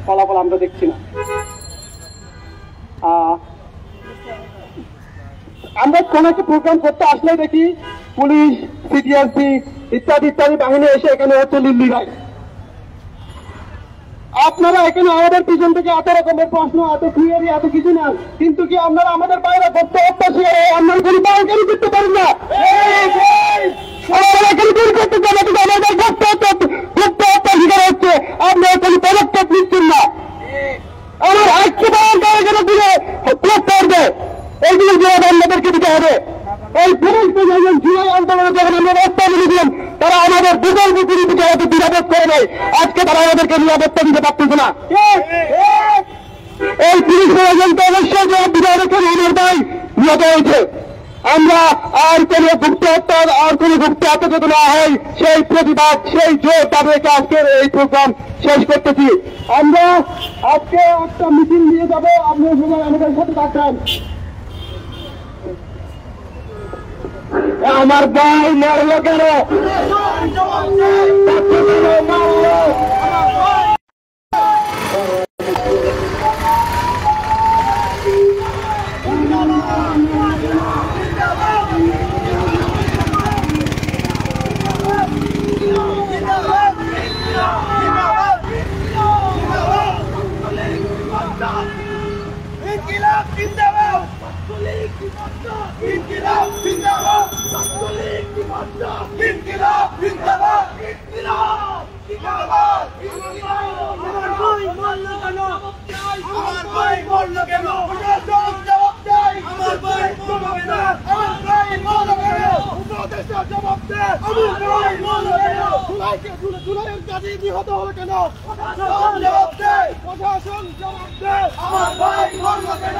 [SPEAKER 9] ফলাফল আমরা দেখছি না। আমরা কোন একটা প্রোগ্রাম করতে আসলে দেখি পুলিশ, সিটিআরপি ইত্যাদি বাহিনী এসে এখানে হচ্ছে লিল্লিগায়। আপনারা এখানে আমাদের পিছন থেকে এত রকমের প্রশ্ন, এত থিওরি, এত কিছু নেন, কিন্তু কি আপনারা আমাদের বাইরে করতে হচ্ছে আমরা কোনো বাঙালি করতে পারেন না? আপনারা কোনো পদক্ষেপ নিচ্ছেন না। আমার আজকে দিলে এইগুলো জবাব আমাদেরকে দিতে হবে। এই পুলিশ প্রশাসন জুলাই আন্দোলনে যখন আমরা রাস্তা মিলিয়েছিলাম, তারা আমাদের দুজন বিপরীতে আমাদের নিরাপদ করে নেয়। আজকে তারা আমাদেরকে নিরাপত্তা দিতে পারতেছে না। এই পুলিশ প্রশাসনকে অবশ্যই জবাব দিতে হবে, আমার ভাই নিহত হয়েছে। আমরা আর কোন গুপ্ত হত্যা, আর কোন গুপ্ত হত্যা যাতে না হয়, সেই প্রতিবাদ, সেই জোর তাদেরকে আজকের এই প্রোগ্রাম শেষ করতেছি। আমরা আজকে একটা মিছিল নিয়ে যাবো, আপনি সবাই আমাদের সাথে থাকবেন। আমার ভাই মরলো কেন? নিহত হলো কেন? প্রশাসন জবাব দেয়। আমার ভাই মরল কেন?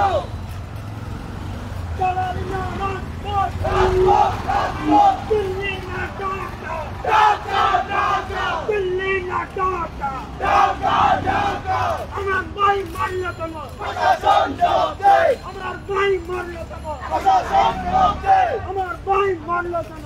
[SPEAKER 9] দিল্লি না
[SPEAKER 10] দিল্লি না ঢাকা আমার ভাই মারলো কেন আমার ভাই মারলো কেন আমার ভাই মারলো কেন